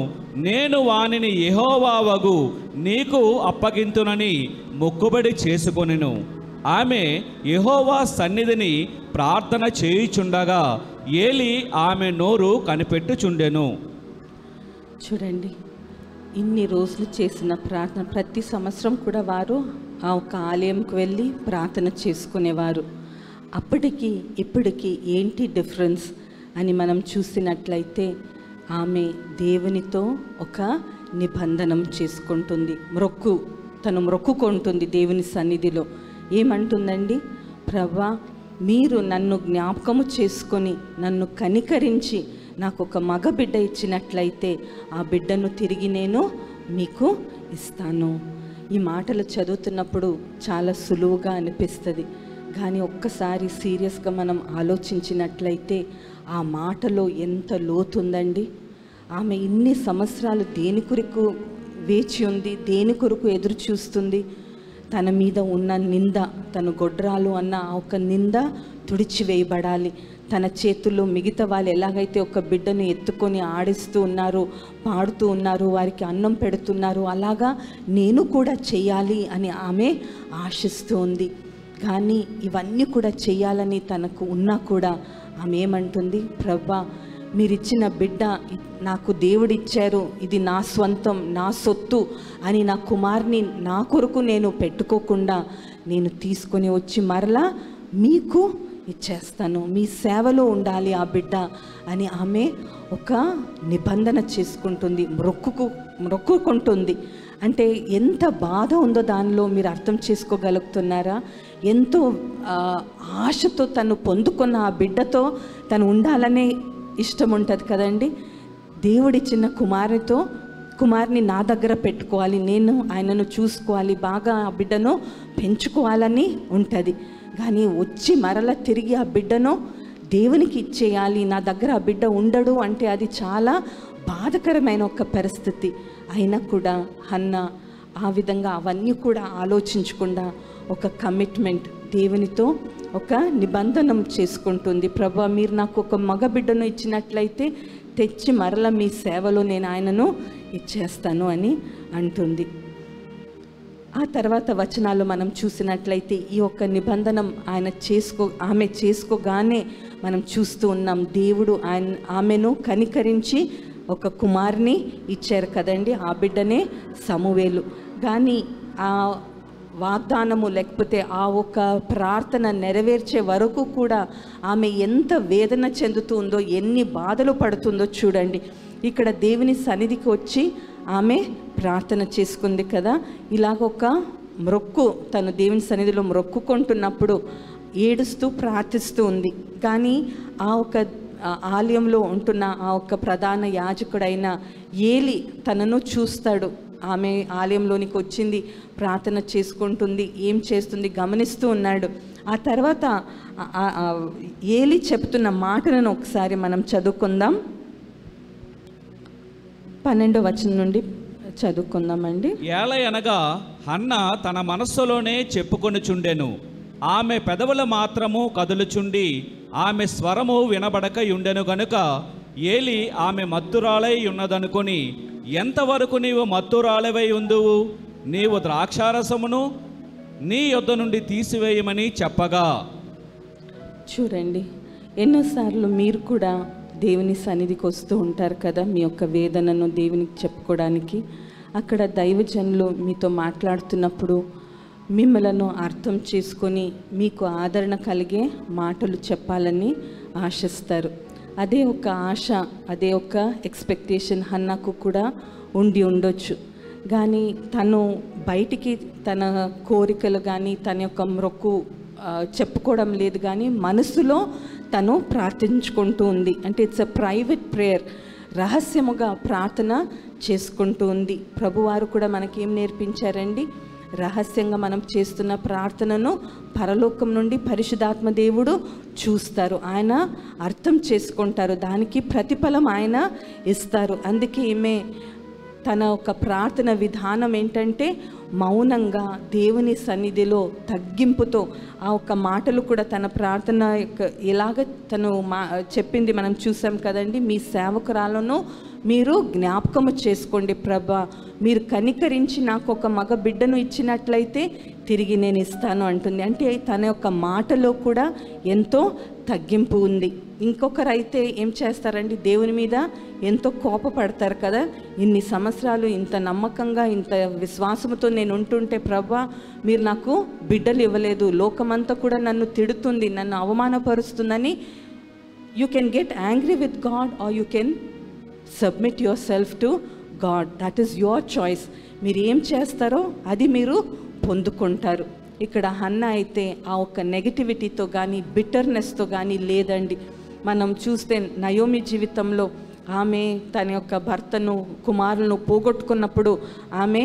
నేను వానిని యెహోవావగు నీకు అప్పగింతునని మొక్కుబడి చేసుకొనెను. ఆమె యెహోవా సన్నిధిని ప్రార్థన చేయుచుండగా ఏలి ఆమె నోరు కనిపెట్టుచుండెను. చూడండి, ఇన్ని రోజులు చేసిన ప్రార్థన, ప్రతి సంవత్సరం కూడా వారు ఆ ఒక ఆలయంకు వెళ్ళి ప్రార్థన చేసుకునేవారు. అప్పటికి ఇప్పటికి ఏంటి డిఫరెన్స్ అని మనం చూసినట్లయితే ఆమె దేవునితో ఒక నిబంధనం చేసుకుంటుంది. తను మొక్కుకుంటుంది దేవుని సన్నిధిలో. ఏమంటుందండి? ప్రభా, మీరు నన్ను జ్ఞాపకము చేసుకొని నన్ను కనికరించి నాకు ఒక మగ బిడ్డ ఇచ్చినట్లయితే ఆ బిడ్డను తిరిగి నేను మీకు ఇస్తాను. ఈ మాటలు చదువుతున్నప్పుడు చాలా సులువుగా అనిపిస్తుంది. కానీ ఒక్కసారి సీరియస్గా మనం ఆలోచించినట్లయితే ఆ మాటలో ఎంత లోతుందండి. ఆమె ఇన్ని సంవత్సరాలు దేని కొరకు వేచి ఉంది, దేని కొరకు ఎదురు చూస్తుంది? తన మీద ఉన్న నింద, తను గొడ్రాలు అన్న ఆ ఒక నింద తుడిచివేయబడాలి. తన చేతుల్లో మిగతా వాళ్ళు ఎలాగైతే ఒక బిడ్డను ఎత్తుకొని ఆడిస్తూ ఉన్నారు, పాడుతూ ఉన్నారు, వారికి అన్నం పెడుతున్నారు, అలాగా నేను కూడా చెయ్యాలి అని ఆమె ఆశిస్తూ ఉంది. కానీ ఇవన్నీ కూడా చెయ్యాలని తనకు ఉన్నా కూడా ఆమె ఏమంటుంది? ప్రభా, మీరిచ్చిన బిడ్డ నాకు దేవుడిచ్చారు, ఇది నా స్వంతం, నా సొత్తు అని నా కుమార్ని నా కొరకు నేను పెట్టుకోకుండా నేను తీసుకొని వచ్చి మరలా మీకు ఇచ్చేస్తాను, మీ సేవలో ఉండాలి ఆ బిడ్డ అని ఆమె ఒక నిబంధన చేసుకుంటుంది, మొక్కుకుంటుంది. అంటే ఎంత బాధ ఉందో దానిలో మీరు అర్థం చేసుకోగలుగుతున్నారా? ఎంతో ఆశతో తను పొందుకున్న ఆ బిడ్డతో తను ఉండాలనే ఇష్టం ఉంటుంది కదండి. దేవుడిచ్చిన కుమార్ని నా దగ్గర పెట్టుకోవాలి, నేను ఆయనను చూసుకోవాలి, బాగా ఆ బిడ్డను పెంచుకోవాలని ఉంటుంది. కానీ వచ్చి మరల తిరిగి ఆ బిడ్డను దేవునికి ఇచ్చేయాలి, నా దగ్గర ఆ బిడ్డ ఉండడు అంటే అది చాలా బాధకరమైన ఒక పరిస్థితి. అయినా కూడా హన్నా ఆ విధంగా అవన్నీ కూడా ఆలోచించకుండా ఒక కమిట్మెంట్, దేవునితో ఒక నిబంధన చేసుకుంటుంది. ప్రభా, మీరు నాకు ఒక మగ బిడ్డను ఇచ్చినట్లయితే తెచ్చి మరల మీ సేవలో నేను ఆయనను ఇచ్చేస్తాను అని అంటుంది. ఆ తర్వాత వచనాలు మనం చూసినట్లయితే ఈ యొక్క నిబంధన ఆమె చేసుకోగానే మనం చూస్తూ ఉన్నాం. దేవుడు ఆమెను కనికరించి ఒక కుమార్ని ఇచ్చారు కదండి, ఆ బిడ్డనే సమూయేలు. కానీ ఆ వాగ్దానము లేకపోతే ఆ ఒక ప్రార్థన నెరవేర్చే వరకు కూడా ఆమె ఎంత వేదన చెందుతుందో, ఎన్ని బాధలు పడుతుందో చూడండి. ఇక్కడ దేవుని సన్నిధికి వచ్చి ఆమె ప్రార్థన చేసుకుంది కదా. ఇలాగొక మొక్కు తను దేవుని సన్నిధిలో మొక్కుకుంటున్నప్పుడు ఏడుస్తూ ప్రార్థిస్తూ ఉంది. కానీ ఆ ఒక ఆలయంలో ఉంటున్న ఆ ఒక్క ప్రధాన యాజకుడైన ఏలి తనను చూస్తాడు. ఆమె ఆలయంలోనికి వచ్చింది, ప్రార్థన చేసుకుంటుంది, ఏం చేస్తుంది గమనిస్తూ ఉన్నాడు. ఆ తర్వాత ఏలి చెప్తున్న మాటలను ఒకసారి మనం చదువుకుందాం. 12వ వచనం నుండి చదువుకుందామండి. ఏలయనగా హన్న తన మనస్సులోనే చెప్పుకొనుచుండెను, ఆమె పెదవుల మాత్రము కదులుచుండి ఆమె స్వరము వినబడక ఉండెను గనుక ఏలి ఆమె మత్తురాలై ఉన్నదనుకొని, ఎంతవరకు నీవు మత్తురాలవై ఉందువు, నీవు ద్రాక్షారసమును నీ యొద్ద నుండి తీసివేయమని చెప్పగా. చూడండి, ఎన్నోసార్లు మీరు కూడా దేవుని సన్నిధికి వస్తూ ఉంటారు కదా, మీ యొక్క వేదనను దేవునికి చెప్పుకోవడానికి. అక్కడ దైవజనులు మీతో మాట్లాడుతున్నప్పుడు మిమ్మలను అర్థం చేసుకొని మీకు ఆదరణ కలిగే మాటలు చెప్పాలని ఆశిస్తారు. అదే ఒక ఆశ, అదే ఒక ఎక్స్పెక్టేషన్ హన్నాకు కూడా ఉండి ఉండొచ్చు. కానీ తను బయటికి తన కోరికలు కానీ తన యొక్క మొక్కు చెప్పుకోవడం లేదు, కానీ మనసులో తను ప్రార్థించుకుంటూ ఉంది. అంటే ఇట్స్ అ ప్రైవేట్ ప్రేయర్, రహస్యముగా ప్రార్థన చేసుకుంటూ ఉంది. ప్రభువారు కూడా మనకేం నేర్పించారండి? రహస్యంగా మనం చేస్తున్న ప్రార్థనను పరలోకం నుండి పరిశుద్ధాత్మ దేవుడు చూస్తారు, ఆయన అర్థం చేసుకుంటారు, దానికి ప్రతిఫలం ఆయన ఇస్తారు. అందుకే ఈమె తన ఒక ప్రార్థన విధానం ఏంటంటే మౌనంగా దేవుని సన్నిధిలో తగ్గింపుతో ఆ ఒక్క మాటలు కూడా తన ప్రార్థన ఎలాగ తను చెప్పింది మనం చూసాం కదండి. మీ సేవకురాలను మీరు జ్ఞాపకము చేసుకోండి ప్రభా, మీరు కనికరించి నాకు ఒక మగ బిడ్డను ఇచ్చినట్లయితే తిరిగి నేను ఇస్తాను అంటుంది. అంటే తన యొక్క మాటలో కూడా ఎంతో తగ్గింపు ఉంది. ఇంకొకరు అయితే ఏం చేస్తారండి, దేవుని మీద ఎంతో కోపపడతారు కదా. ఇన్ని సంవత్సరాలు ఇంత నమ్మకంగా ఇంత విశ్వాసంతో నేను ఉంటుంటే ప్రభా మీరు నాకు బిడ్డలు ఇవ్వలేదు, లోకమంతా కూడా నన్ను తిడుతుంది, నన్ను అవమానపరుస్తుందని. You can get angry with God or you can submit yourself to God. That is your choice. మీరు ఏం చేస్తారో అది మీరు పొందుకుంటారు. ఇక్కడ హన్న అయితే ఆ ఒక్క నెగటివిటీతో కానీ బిట్టర్నెస్తో కానీ లేదండి. మనం చూస్తే నయోమి జీవితంలో ఆమె తన యొక్క భర్తను కుమారులను పోగొట్టుకున్నప్పుడు ఆమె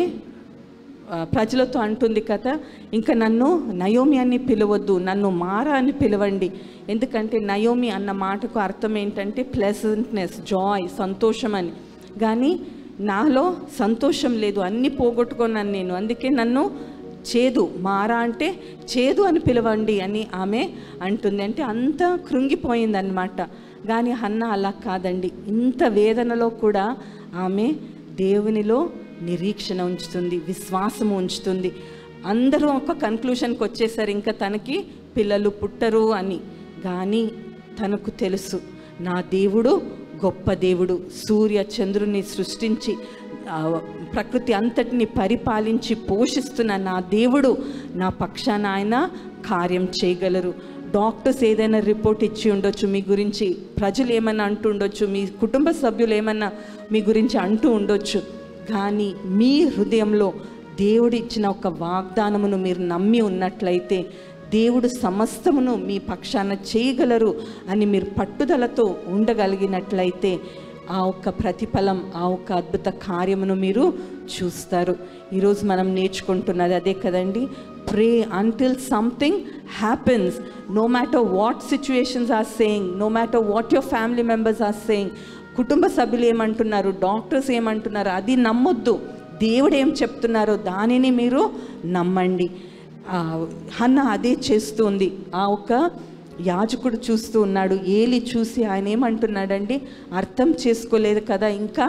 ప్రజలతో అంటుంది కదా, ఇంకా నన్ను నయోమి అని పిలవద్దు, నన్ను మారా అని పిలవండి. ఎందుకంటే నయోమి అన్న మాటకు అర్థం ఏంటంటే ప్లెజెంట్నెస్, జాయ్, సంతోషం అని. కానీ నాలో సంతోషం లేదు, అన్నీ పోగొట్టుకున్నాను నేను, అందుకే నన్ను చేదు, మారా అంటే చేదు అని పిలవండి అని ఆమె అంటుంది. అంటే అంత కృంగిపోయిందన్నమాట. కానీ హన్న అలా కాదండి, ఇంత వేదనలో కూడా ఆమె దేవునిలో నిరీక్షణ ఉంచుతుంది, విశ్వాసము ఉంచుతుంది. అందరూ ఒక కన్క్లూషన్కి వచ్చేసారు ఇంకా తనకి పిల్లలు పుట్టరు అని. కానీ తనకు తెలుసు, నా దేవుడు గొప్ప దేవుడు, సూర్య చంద్రుని సృష్టించి ప్రకృతి అంతటిని పరిపాలించి పోషిస్తున్న నా దేవుడు నా పక్షాన ఆయన కార్యం చేయగలరు. డాక్టర్స్ ఏదైనా రిపోర్ట్ ఇచ్చి ఉండొచ్చు మీ గురించి, ప్రజలు ఏమన్నా అంటూ ఉండొచ్చు, మీ కుటుంబ సభ్యులు ఏమన్నా మీ గురించి అంటూ ఉండొచ్చు. కానీ మీ హృదయంలో దేవుడు ఇచ్చిన ఒక వాగ్దానమును మీరు నమ్మి ఉన్నట్లయితే దేవుడు సమస్తమును మీ పక్షాన చేయగలరు అని మీరు పట్టుదలతో ఉండగలిగినట్లయితే ఆ ఒక్క ప్రతిఫలం, ఆ ఒక్క అద్భుత కార్యమును మీరు చూస్తారు. ఈరోజు మనం నేర్చుకుంటున్నది అదే కదండి. Pray until something happens. No matter what situations are saying, no matter what your family members are saying, కుటుంబ సభ్యులు ఏమంటున్నారు, డాక్టర్స్ ఏమంటున్నారు, అది నమ్మొద్దు. దేవుడు ఏం చెప్తున్నారో దానిని మీరు నమ్మండి. హన్న అదే చేస్తుంది. ఆ ఒక్క యాజకుడు చూస్తూ ఉన్నాడు, ఏలి చూసి ఆయన ఏమంటున్నాడండి, అర్థం చేసుకోలేదు కదా, ఇంకా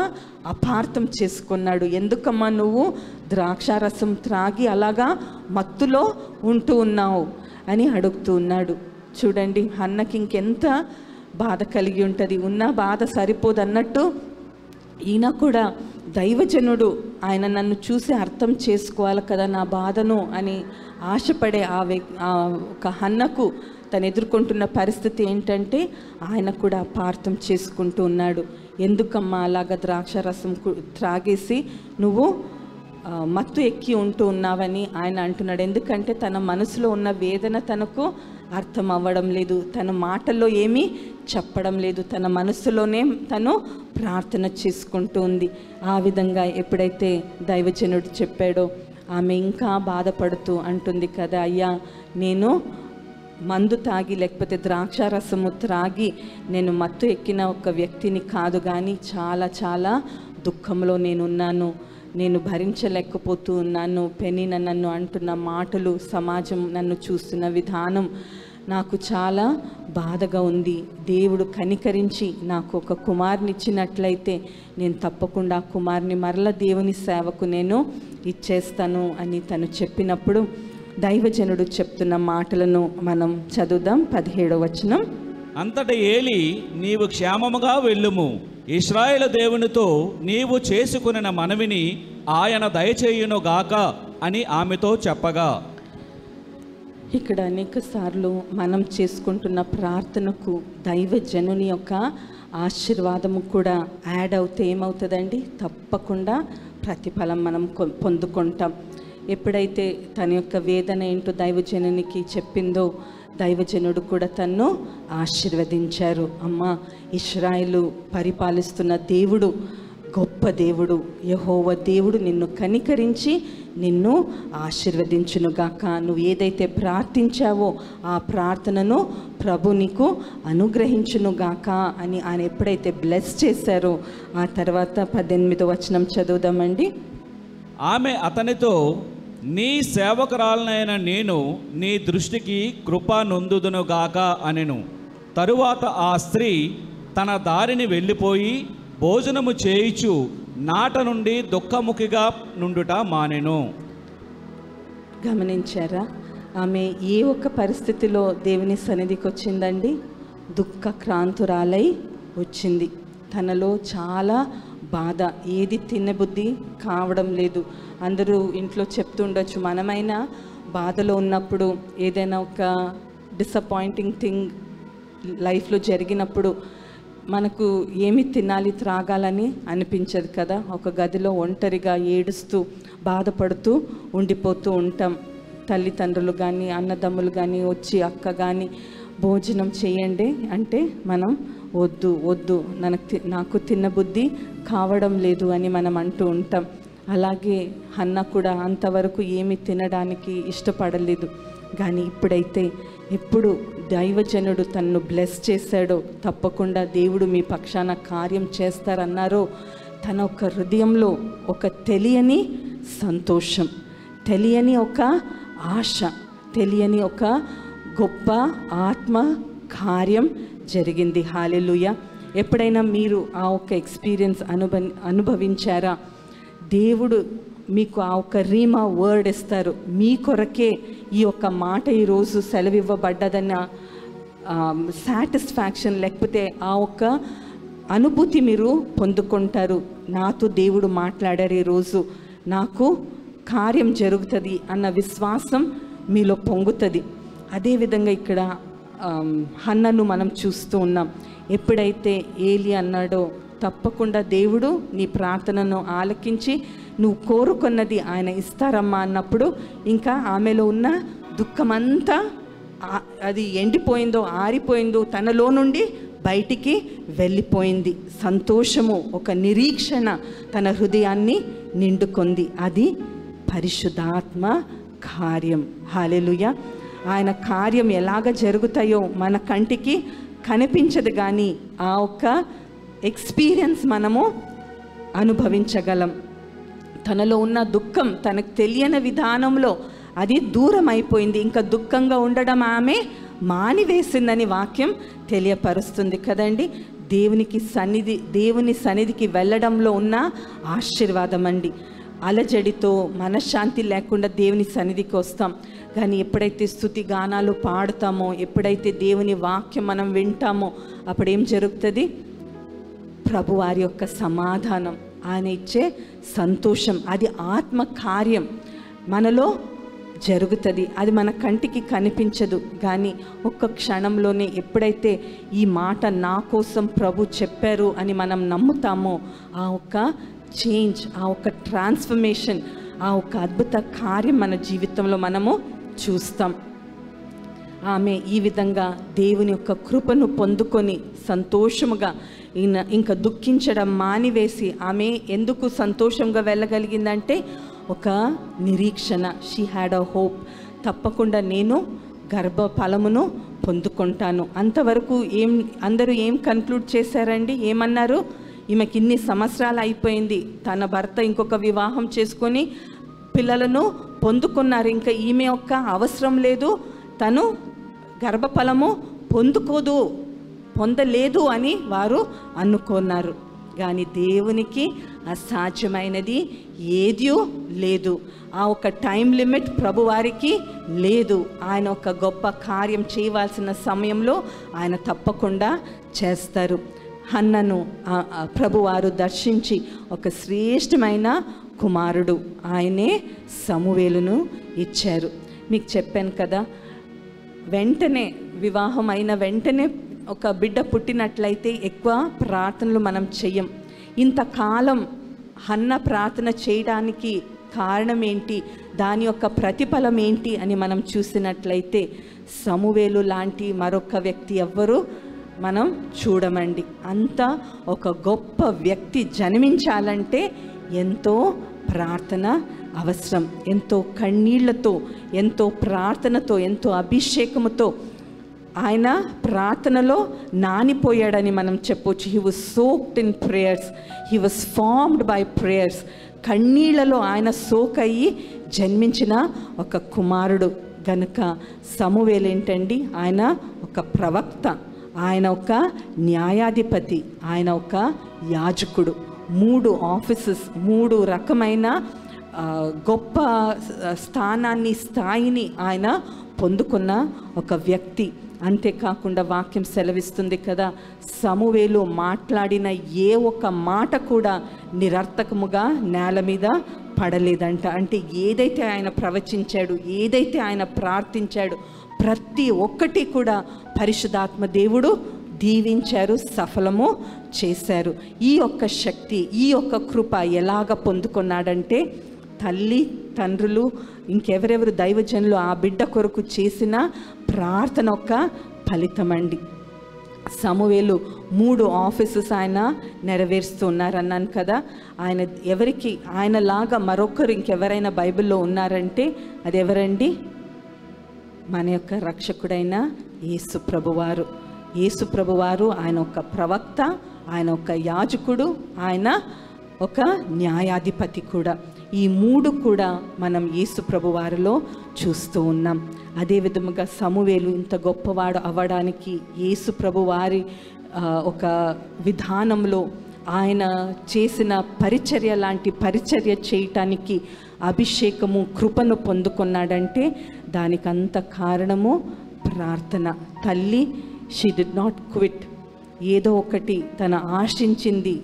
అపార్థం చేసుకున్నాడు. ఎందుకమ్మా నువ్వు ద్రాక్షారసం త్రాగి అలాగా మత్తులో ఉంటూ ఉన్నావు అని అడుగుతూ ఉన్నాడు. చూడండి, హన్నకి ఇంకెంత బాధ కలిగి ఉంటుంది. ఉన్న బాధ సరిపోదన్నట్టు ఈయన కూడా దైవజనుడు, ఆయన నన్ను చూసి అర్థం చేసుకోవాలి కదా నా బాధను అని ఆశపడే ఒక హన్నకు తను ఎదుర్కొంటున్న పరిస్థితి ఏంటంటే ఆయన కూడా అపార్థం చేసుకుంటూ ఉన్నాడు. ఎందుకమ్మా అలాగ ద్రాక్ష రసం త్రాగేసి నువ్వు మత్తు ఎక్కి ఉంటూ ఉన్నావని ఆయన అంటున్నాడు. ఎందుకంటే తన మనసులో ఉన్న వేదన తనకు అర్థం అవ్వడం లేదు, తన మాటల్లో ఏమీ చెప్పడం లేదు, తన మనసులోనే తను ప్రార్థన చేసుకుంటూ ఉంది. ఆ విధంగా ఎప్పుడైతే దైవజనుడు చెప్పాడో ఆమె ఇంకా బాధపడుతూ అంటుంది కదా, అయ్యా నేను మందు తాగి లేకపోతే ద్రాక్షారసము త్రాగి నేను మత్తు ఎక్కిన ఒక వ్యక్తిని కాదు, కానీ చాలా చాలా దుఃఖంలో నేనున్నాను, నేను భరించలేకపోతూ ఉన్నాను. పెనిన నన్ను అంటున్న మాటలు, సమాజం నన్ను చూస్తున్న విధానం నాకు చాలా బాధగా ఉంది. దేవుడు కనికరించి నాకు ఒక కుమారుని ఇచ్చినట్లయితే నేను తప్పకుండా ఆ కుమారుని మరల దేవుని సేవకు నేను ఇచ్చేస్తాను అని తను చెప్పినప్పుడు దైవజనుడు చెప్తున్న మాటలను మనం చదువుదాం. 17వ వచనం. అంతట ఏలి, నీవు క్షేమముగా వెళ్ళుము, ఇశ్రాయేలు దేవునితో నీవు చేసుకున్న మనవిని ఆయన దయచేయునుగాక అని ఆమెతో చెప్పగా. ఇక్కడ అనేక సార్లు మనం చేసుకుంటున్న ప్రార్థనకు దైవజనుని యొక్క ఆశీర్వాదము కూడా యాడ్ అవుతే ఏమవుతుందండి, తప్పకుండా ప్రతిఫలం మనం పొందుకుంటాం. ఎప్పుడైతే తన యొక్క వేదన ఏంటో దైవజనునికి చెప్పిందో దైవజనుడు కూడా తన్ను ఆశీర్వదించారు. అమ్మ, ఇశ్రాయేలు పరిపాలిస్తున్న దేవుడు గొప్ప దేవుడు, యెహోవా దేవుడు నిన్ను కనికరించి నిన్ను ఆశీర్వదించునుగాక. నువ్వు ఏదైతే ప్రార్థించావో ఆ ప్రార్థనను ప్రభు నీకు అనుగ్రహించునుగాక అని ఆయన ఎప్పుడైతే బ్లెస్ చేశారో ఆ తర్వాత 18వ వచనం చదువుదామండి. ఆమె అతనితో, నీ సేవకురాలనైన నేను నీ దృష్టికి కృప నొందుదునుగాక అనెను. తరువాత ఆ స్త్రీ తన దారిని వెళ్ళిపోయి భోజనము చేయిచు నాట నుండి దుఃఖముఖిగా నుండుట మానెను. గమనించారా? ఆమె ఏ ఒక్క పరిస్థితిలో దేవుని సన్నిధికి వచ్చిందండి? దుఃఖక్రాంతురాలై వచ్చింది. తనలో చాలా బాధ, ఏది తినబుద్ధి కావడం లేదు. అందరూ ఇంట్లో చెప్తుండొచ్చు, మనమైనా బాధలో ఉన్నప్పుడు ఏదైనా ఒక డిసప్పాయింటింగ్ థింగ్ లైఫ్లో జరిగినప్పుడు మనకు ఏమి తినాలి త్రాగాలని అనిపించదు కదా. ఒక గదిలో ఒంటరిగా ఏడుస్తూ బాధపడుతూ ఉండిపోతూ ఉంటాం. తల్లిదండ్రులు కానీ అన్నదమ్ములు కానీ వచ్చి అక్క కానీ భోజనం చేయండి అంటే మనం వద్దు వద్దు, నాకు తినబుద్ధి కావడం లేదు అని మనం అంటూ ఉంటాం. అలాగే హన్న కూడా అంతవరకు ఏమి తినడానికి ఇష్టపడలేదు. కానీ ఇప్పుడైతే ఎప్పుడు దైవజనుడు తన్ను బ్లెస్ చేశాడో తప్పకుండా దేవుడు మీ పక్షాన కార్యం చేస్తారన్నారో తన ఒక హృదయంలో ఒక తెలియని సంతోషం, తెలియని ఒక ఆశ, తెలియని ఒక గొప్ప ఆత్మ కార్యం జరిగింది. హల్లెలూయా. ఎప్పుడైనా మీరు ఆ ఒక ఎక్స్పీరియన్స్ అనుభవించారా? దేవుడు మీకు ఆ ఒక రీమా వర్డ్ ఇస్తారు, మీ కొరకే ఈ యొక్క మాట ఈరోజు సెలవివ్వబడ్డదన్న సాటిస్ఫాక్షన్ లేకపోతే ఆ ఒక అనుభూతి మీరు పొందుకుంటారు. నాతో దేవుడు మాట్లాడారు, ఈరోజు నాకు కార్యం జరుగుతుంది అన్న విశ్వాసం మీలో పొంగుతుంది. అదేవిధంగా ఇక్కడ హన్నను మనం చూస్తూ ఉన్నాం. ఎప్పుడైతే ఏలి అన్నాడో తప్పకుండా దేవుడు నీ ప్రార్థనను ఆలకించి నువ్వు కోరుకున్నది ఆయన ఇస్తారమ్మా అన్నప్పుడు ఇంకా ఆమెలో ఉన్న దుఃఖమంతా అది ఎండిపోయిందో ఆరిపోయిందో తనలో నుండి బయటికి వెళ్ళిపోయింది. సంతోషము, ఒక నిరీక్షణ తన హృదయాన్ని నిండుకొంది. అది పరిశుద్ధాత్మ కార్యం. హల్లెలూయా. ఆయన కార్యం ఎలాగ జరుగుతాయో మన కంటికి కనిపించదు, కానీ ఆ ఒక్క ఎక్స్పీరియన్స్ మనము అనుభవించగలం. తనలో ఉన్న దుఃఖం తనకు తెలియని విధానంలో అది దూరం అయిపోయింది. ఇంకా దుఃఖంగా ఉండడం ఆమె మానివేసిందని వాక్యం తెలియపరుస్తుంది కదండి. దేవుని సన్నిధికి వెళ్ళడంలో ఉన్న ఆశీర్వాదం అండి. అలజడితో మనశ్శాంతి లేకుండా దేవుని సన్నిధికి వస్తాం, కానీ ఎప్పుడైతే స్తుతి గానాలు పాడుతామో, ఎప్పుడైతే దేవుని వాక్యం మనం వింటామో అప్పుడు ఏం జరుగుతుంది? ప్రభు వారి యొక్క సమాధానం, ఆయన ఇచ్చే సంతోషం, అది ఆత్మ కార్యం మనలో జరుగుతుంది. అది మన కంటికి కనిపించదు, కానీ ఒక్క క్షణంలోనే ఎప్పుడైతే ఈ మాట నా కోసం ప్రభు చెప్పారు అని మనం నమ్ముతామో ఆ ఒక్క చేంజ్, ఆ ఒక్క ట్రాన్స్ఫర్మేషన్, ఆ ఒక్క అద్భుత కార్యం మన జీవితంలో మనము చూస్తాం. ఆమె ఈ విధంగా దేవుని యొక్క కృపను పొందుకొని సంతోషముగా ఇంకా దుఃఖించడం మానివేసి ఆమె ఎందుకు సంతోషంగా వెళ్ళగలిగిందంటే ఒక నిరీక్షణ. She had a hope. తప్పకుండా నేను గర్భఫలమును పొందుకుంటాను. అంతవరకు అందరూ ఏం కన్క్లూడ్ చేశారండి? ఏమన్నారు? ఈమెకి ఇన్ని సంవత్సరాలు అయిపోయింది, తన భర్త ఇంకొక వివాహం చేసుకొని పిల్లలను పొందుకున్నారు, ఇంకా ఈమె యొక్క అవసరం లేదు, తను గర్భఫలము పొందలేదు అని వారు అనుకున్నారు. కానీ దేవునికి అసాధ్యమైనది ఏదీ లేదు. ఆ ఒక టైం లిమిట్ ప్రభువారికి లేదు. ఆయన ఒక గొప్ప కార్యం చేయవలసిన సమయంలో ఆయన తప్పకుండా చేస్తారు. హన్నను ప్రభువారు దర్శించి ఒక శ్రేష్టమైన కుమారుడు ఆయనే సమూయేలును ఇచ్చారు. మీకు చెప్పాను కదా, వెంటనే వివాహం అయిన వెంటనే ఒక బిడ్డ పుట్టినట్లయితే ఎక్కువ ప్రార్థనలు మనం చెయ్యం. ఇంతకాలం హన్న ప్రార్థన చేయడానికి కారణం ఏంటి, దాని యొక్క ప్రతిఫలం ఏంటి అని మనం చూసినట్లయితే సమూయేలు లాంటి మరొక వ్యక్తి ఎవ్వరూ మనం చూడమండి. అంత ఒక గొప్ప వ్యక్తి జన్మించాలంటే ఎంతో ప్రార్థన అవసరం. ఎంతో కన్నీళ్లతో, ఎంతో ప్రార్థనతో, ఎంతో అభిషేకముతో ఆయన ప్రార్థనలో నానిపోయాడని మనం చెప్పొచ్చు. He was soaked in prayers, he was formed by prayers. కన్నీళ్లలో ఆయన సోక్ అయ్యి జన్మించిన ఒక కుమారుడు గనుక సమూయేలు ఏంటండి, ఆయన ఒక ప్రవక్త, ఆయన ఒక న్యాయాధిపతి, ఆయన ఒక యాజకుడు. 3 ఆఫీసెస్, 3 రకమైన గొప్ప స్థాయిని ఆయన పొందుకున్న ఒక వ్యక్తి. అంతేకాకుండా వాక్యం సెలవిస్తుంది కదా, సమూయేలు మాట్లాడిన ఏ ఒక్క మాట కూడా నిరర్థకముగా నేల మీద పడలేదంట. అంటే ఏదైతే ఆయన ప్రవచించాడు, ఏదైతే ఆయన ప్రార్థించాడు, ప్రతి ఒక్కటి కూడా పరిశుద్ధాత్మ దేవుడు దీవించారు, సఫలము చేశారు. ఈ యొక్క శక్తి, ఈ యొక్క కృప ఎలాగ పొందుకున్నాడంటే తల్లి తండ్రులు ఇంకెవరెవరు దైవజనులు ఆ బిడ్డ కొరకు చేసిన ప్రార్థన యొక్క ఫలితమండి. సమూయేలు 3 ఆఫీసెస్ ఆయన నెరవేరుస్తూ ఉన్నారన్నాను కదా. ఆయన ఎవరికి ఆయనలాగా మరొకరు ఇంకెవరైనా బైబిల్లో ఉన్నారంటే అది ఎవరండి? మన యొక్క రక్షకుడైన యేసు ప్రభువారు. యేసు ప్రభువారు ఆయన ఒక ప్రవక్త, ఆయన ఒక యాజకుడు, ఆయన ఒక న్యాయాధిపతి కూడా. ఈ 3 కూడా మనం యేసు ప్రభువారిలో చూస్తూ ఉన్నాం. అదే విధముగా సమూయేలు ఇంత గొప్పవాడు అవ్వడానికి యేసు ప్రభువారి ఒక విధానంలో ఆయన చేసిన పరిచర్య లాంటి పరిచర్య చేయటానికి అభిషేకము కృపను పొందుకున్నాడంటే దానికంత కారణము ప్రార్థన. తల్లి షీ డిడ్ నాట్ క్విట్. ఏదో ఒకటి తన ఆశించింది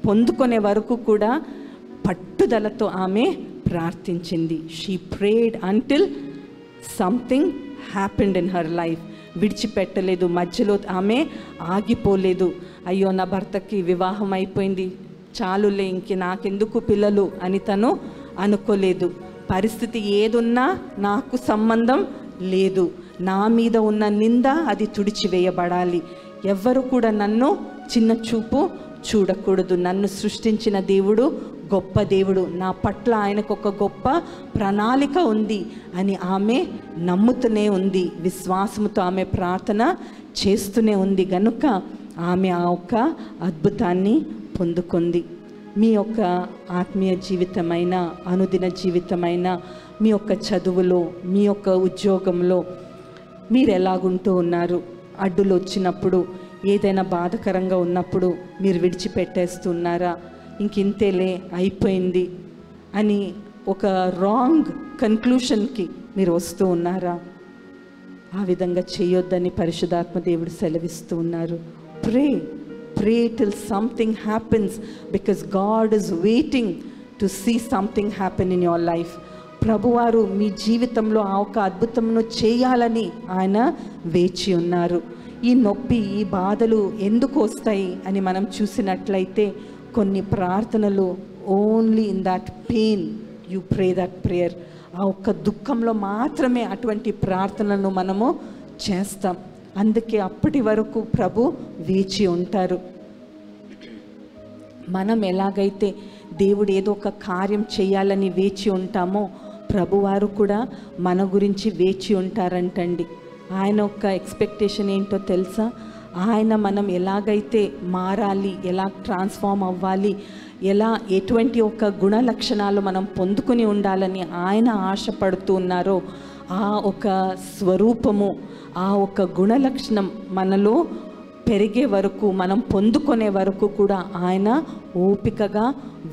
పొందుకునే వరకు కూడా పట్టుదలతో ఆమె ప్రార్థించింది. She prayed until something happened in her life. విడిచిపెట్టలేదు, మధ్యలో ఆమె ఆగిపోలేదు. అయ్యో నా భర్తకి వివాహం అయిపోయింది, చాలులే ఇంక నాకెందుకు పిల్లలు అని తను అనుకోలేదు. పరిస్థితి ఏదున్నా నాకు సంబంధం లేదు, నా మీద ఉన్న నింద అది తుడిచివేయబడాలి, ఎవ్వరు కూడా నన్ను చిన్న చూపు చూడకూడదు. నన్ను సృష్టించిన దేవుడు గొప్ప దేవుడు, నా పట్ల ఆయనకు ఒక గొప్ప ప్రణాళిక ఉంది అని ఆమె నమ్ముతూనే ఉంది. విశ్వాసముతో ఆమె ప్రార్థన చేస్తూనే ఉంది గనుక ఆమె ఆ ఒక్క అద్భుతాన్ని పొందుకుంది. మీ యొక్క ఆత్మీయ జీవితమైన, అనుదిన జీవితమైన, మీ యొక్క చదువులో, మీ యొక్క ఉద్యోగంలో మీరు ఎలాగుంటూ ఉన్నారు? అడ్డులు వచ్చినప్పుడు, ఏదైనా బాధకరంగా ఉన్నప్పుడు మీరు విడిచిపెట్టేస్తున్నారా? ఇంకింతేలే అయిపోయింది అని ఒక రాంగ్ కన్క్లూషన్కి మీరు వస్తూ ఉన్నారా? ఆ విధంగా చేయొద్దని పరిశుద్ధాత్మ దేవుడు సెలవిస్తూ ఉన్నారు. ప్రే till something happens, because God is waiting to see something happen in your life. ప్రభువారు మీ జీవితంలో ఆ ఒక అద్భుతమును చేయాలని ఆయన వేచి ఉన్నారు. ఈ నొప్పి, ఈ బాధలు ఎందుకు వస్తాయి అని మనం చూసినట్లయితే కొన్ని ప్రార్థనలు only in that pain you pray that prayer. ఆ ఒక్క దుఃఖంలో మాత్రమే అటువంటి ప్రార్థనలను మనము చేస్తాం. అందుకే అప్పటి వరకు ప్రభు వేచి ఉంటారు. మనం ఎలాగైతే దేవుడు ఏదో ఒక కార్యం చేయాలని వేచి ఉంటామో ప్రభువారు కూడా మన గురించి వేచి ఉంటారంటండి. ఆయన యొక్క ఎక్స్పెక్టేషన్ ఏంటో తెలుసా? ఆయన మనం ఎలాగైతే మారాలి, ఎలా ట్రాన్స్ఫార్మ్ అవ్వాలి, ఎలా ఎటువంటి ఒక గుణ లక్షణాలు మనం పొందుకుని ఉండాలని ఆయన ఆశపడుతూ ఉన్నారో ఆ ఒక స్వరూపము, ఆ ఒక గుణ లక్షణం మనలో పెరిగే వరకు, మనం పొందుకునే వరకు కూడా ఆయన ఓపికగా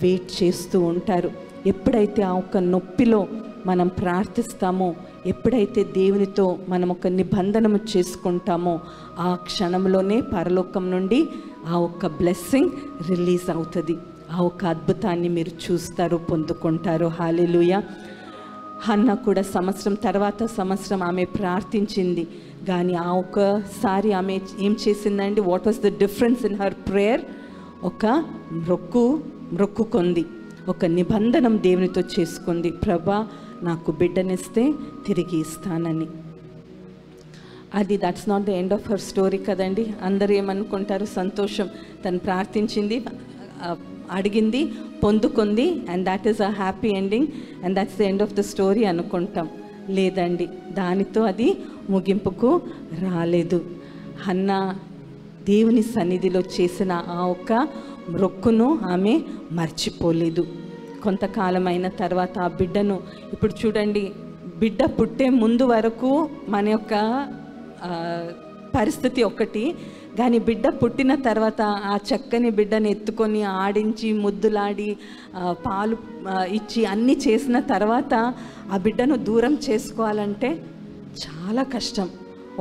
వెయిట్ చేస్తూ ఉంటారు. ఎప్పుడైతే ఆ ఒక నొప్పిలో మనం ప్రార్థిస్తామో, ఎప్పుడైతే దేవునితో మనం ఒక నిబంధనము చేసుకుంటామో ఆ క్షణంలోనే పరలోకం నుండి ఆ ఒక్క బ్లెస్సింగ్ రిలీజ్ అవుతుంది. ఆ ఒక్క అద్భుతాన్ని మీరు చూస్తారు, పొందుకుంటారు. హల్లెలూయా. హన్నా కూడా సంవత్సరం తర్వాత సంవత్సరం ఆమె ప్రార్థించింది, కానీ ఆ ఒక్కసారి ఆమె ఏం చేసిందండి? What was the difference in her prayer? ఒక మొక్కుకుంది, ఒక నిబంధనం దేవునితో చేసుకుంది. ప్రభా, నాకు బిడ్డనిస్తే తిరిగి ఇస్తానని. అది that's not the end of her story కదండి. అందరూ ఏమనుకుంటారు? సంతోషం, తను ప్రార్థించింది, అడిగింది, పొందుకుంది, and that is a happy ending and that's the end of the story అనుకుంటాం. లేదండి, దానితో అది ముగింపుకు రాలేదు. హన్నా దేవుని సన్నిధిలో చేసిన ఆ ఒక్క మొక్కును ఆమె మర్చిపోలేదు. కొంతకాలం అయిన తర్వాత ఆ బిడ్డను, ఇప్పుడు చూడండి, బిడ్డ పుట్టే ముందు వరకు మన యొక్క పరిస్థితి ఒకటి, కానీ బిడ్డ పుట్టిన తర్వాత ఆ చక్కని బిడ్డని ఎత్తుకొని ఆడించి ముద్దులాడి పాలు ఇచ్చి అన్నీ చేసిన తర్వాత ఆ బిడ్డను దూరం చేసుకోవాలంటే చాలా కష్టం.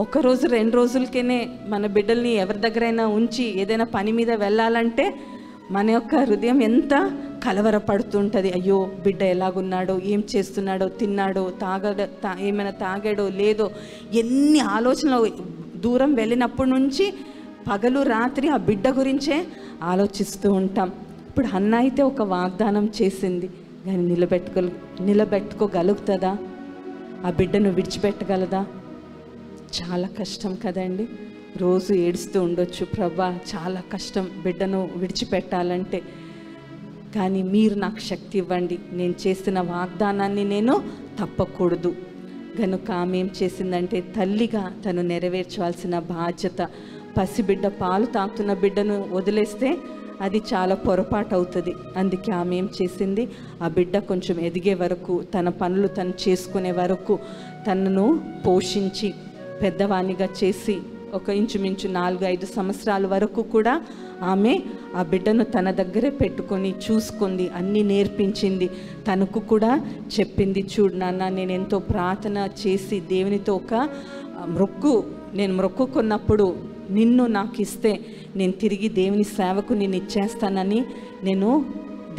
ఒకరోజు 2 రోజులకేనే మన బిడ్డల్ని ఎవరి దగ్గరైనా ఉంచి ఏదైనా పని మీద వెళ్ళాలంటే మన యొక్క హృదయం ఎంత కలవరపడుతుంటుంది. అయ్యో, బిడ్డ ఎలాగున్నాడో, ఏం చేస్తున్నాడో, తిన్నాడో, ఏమైనా తాగాడో లేదో, ఎన్ని ఆలోచనలు. దూరం వెళ్ళినప్పటి నుంచి పగలు రాత్రి ఆ బిడ్డ గురించే ఆలోచిస్తూ ఉంటాం. ఇప్పుడు హన్నా అయితే ఒక వాగ్దానం చేసింది, కానీ నిలబెట్టుకోగలుగుతుందా? ఆ బిడ్డను విడిచిపెట్టగలదా? చాలా కష్టం కదండి. రోజు ఏడుస్తూ ఉండొచ్చు, ప్రభా చాలా కష్టం బిడ్డను విడిచిపెట్టాలంటే, కానీ మీరు నాకు శక్తి ఇవ్వండి, నేను చేసిన వాగ్దానాన్ని నేను తప్పకూడదు. కనుక ఆమె ఏం చేసిందంటే, తల్లిగా తను నెరవేర్చవలసిన బాధ్యత, పసిబిడ్డ పాలు తాగుతున్న బిడ్డను వదిలేస్తే అది చాలా పొరపాటు అవుతుంది. అందుకే ఆమె ఏం చేసింది, ఆ బిడ్డ కొంచెం ఎదిగే వరకు, తన పనులు తను చేసుకునే వరకు తనను పోషించి పెద్దవాణిగా చేసి ఒక ఇంచుమించు 4-5 సంవత్సరాల వరకు కూడా ఆమె ఆ బిడ్డను తన దగ్గరే పెట్టుకొని చూసుకుంది, అన్నీ నేర్పించింది. తనకు కూడా చెప్పింది, చూడు నాన్న, నేను ఎంతో ప్రార్థన చేసి దేవునితో ఒక నేను మొక్కుకున్నప్పుడు నిన్ను నాకు ఇస్తే నేను తిరిగి దేవుని సేవకు నేను ఇచ్చేస్తానని నేను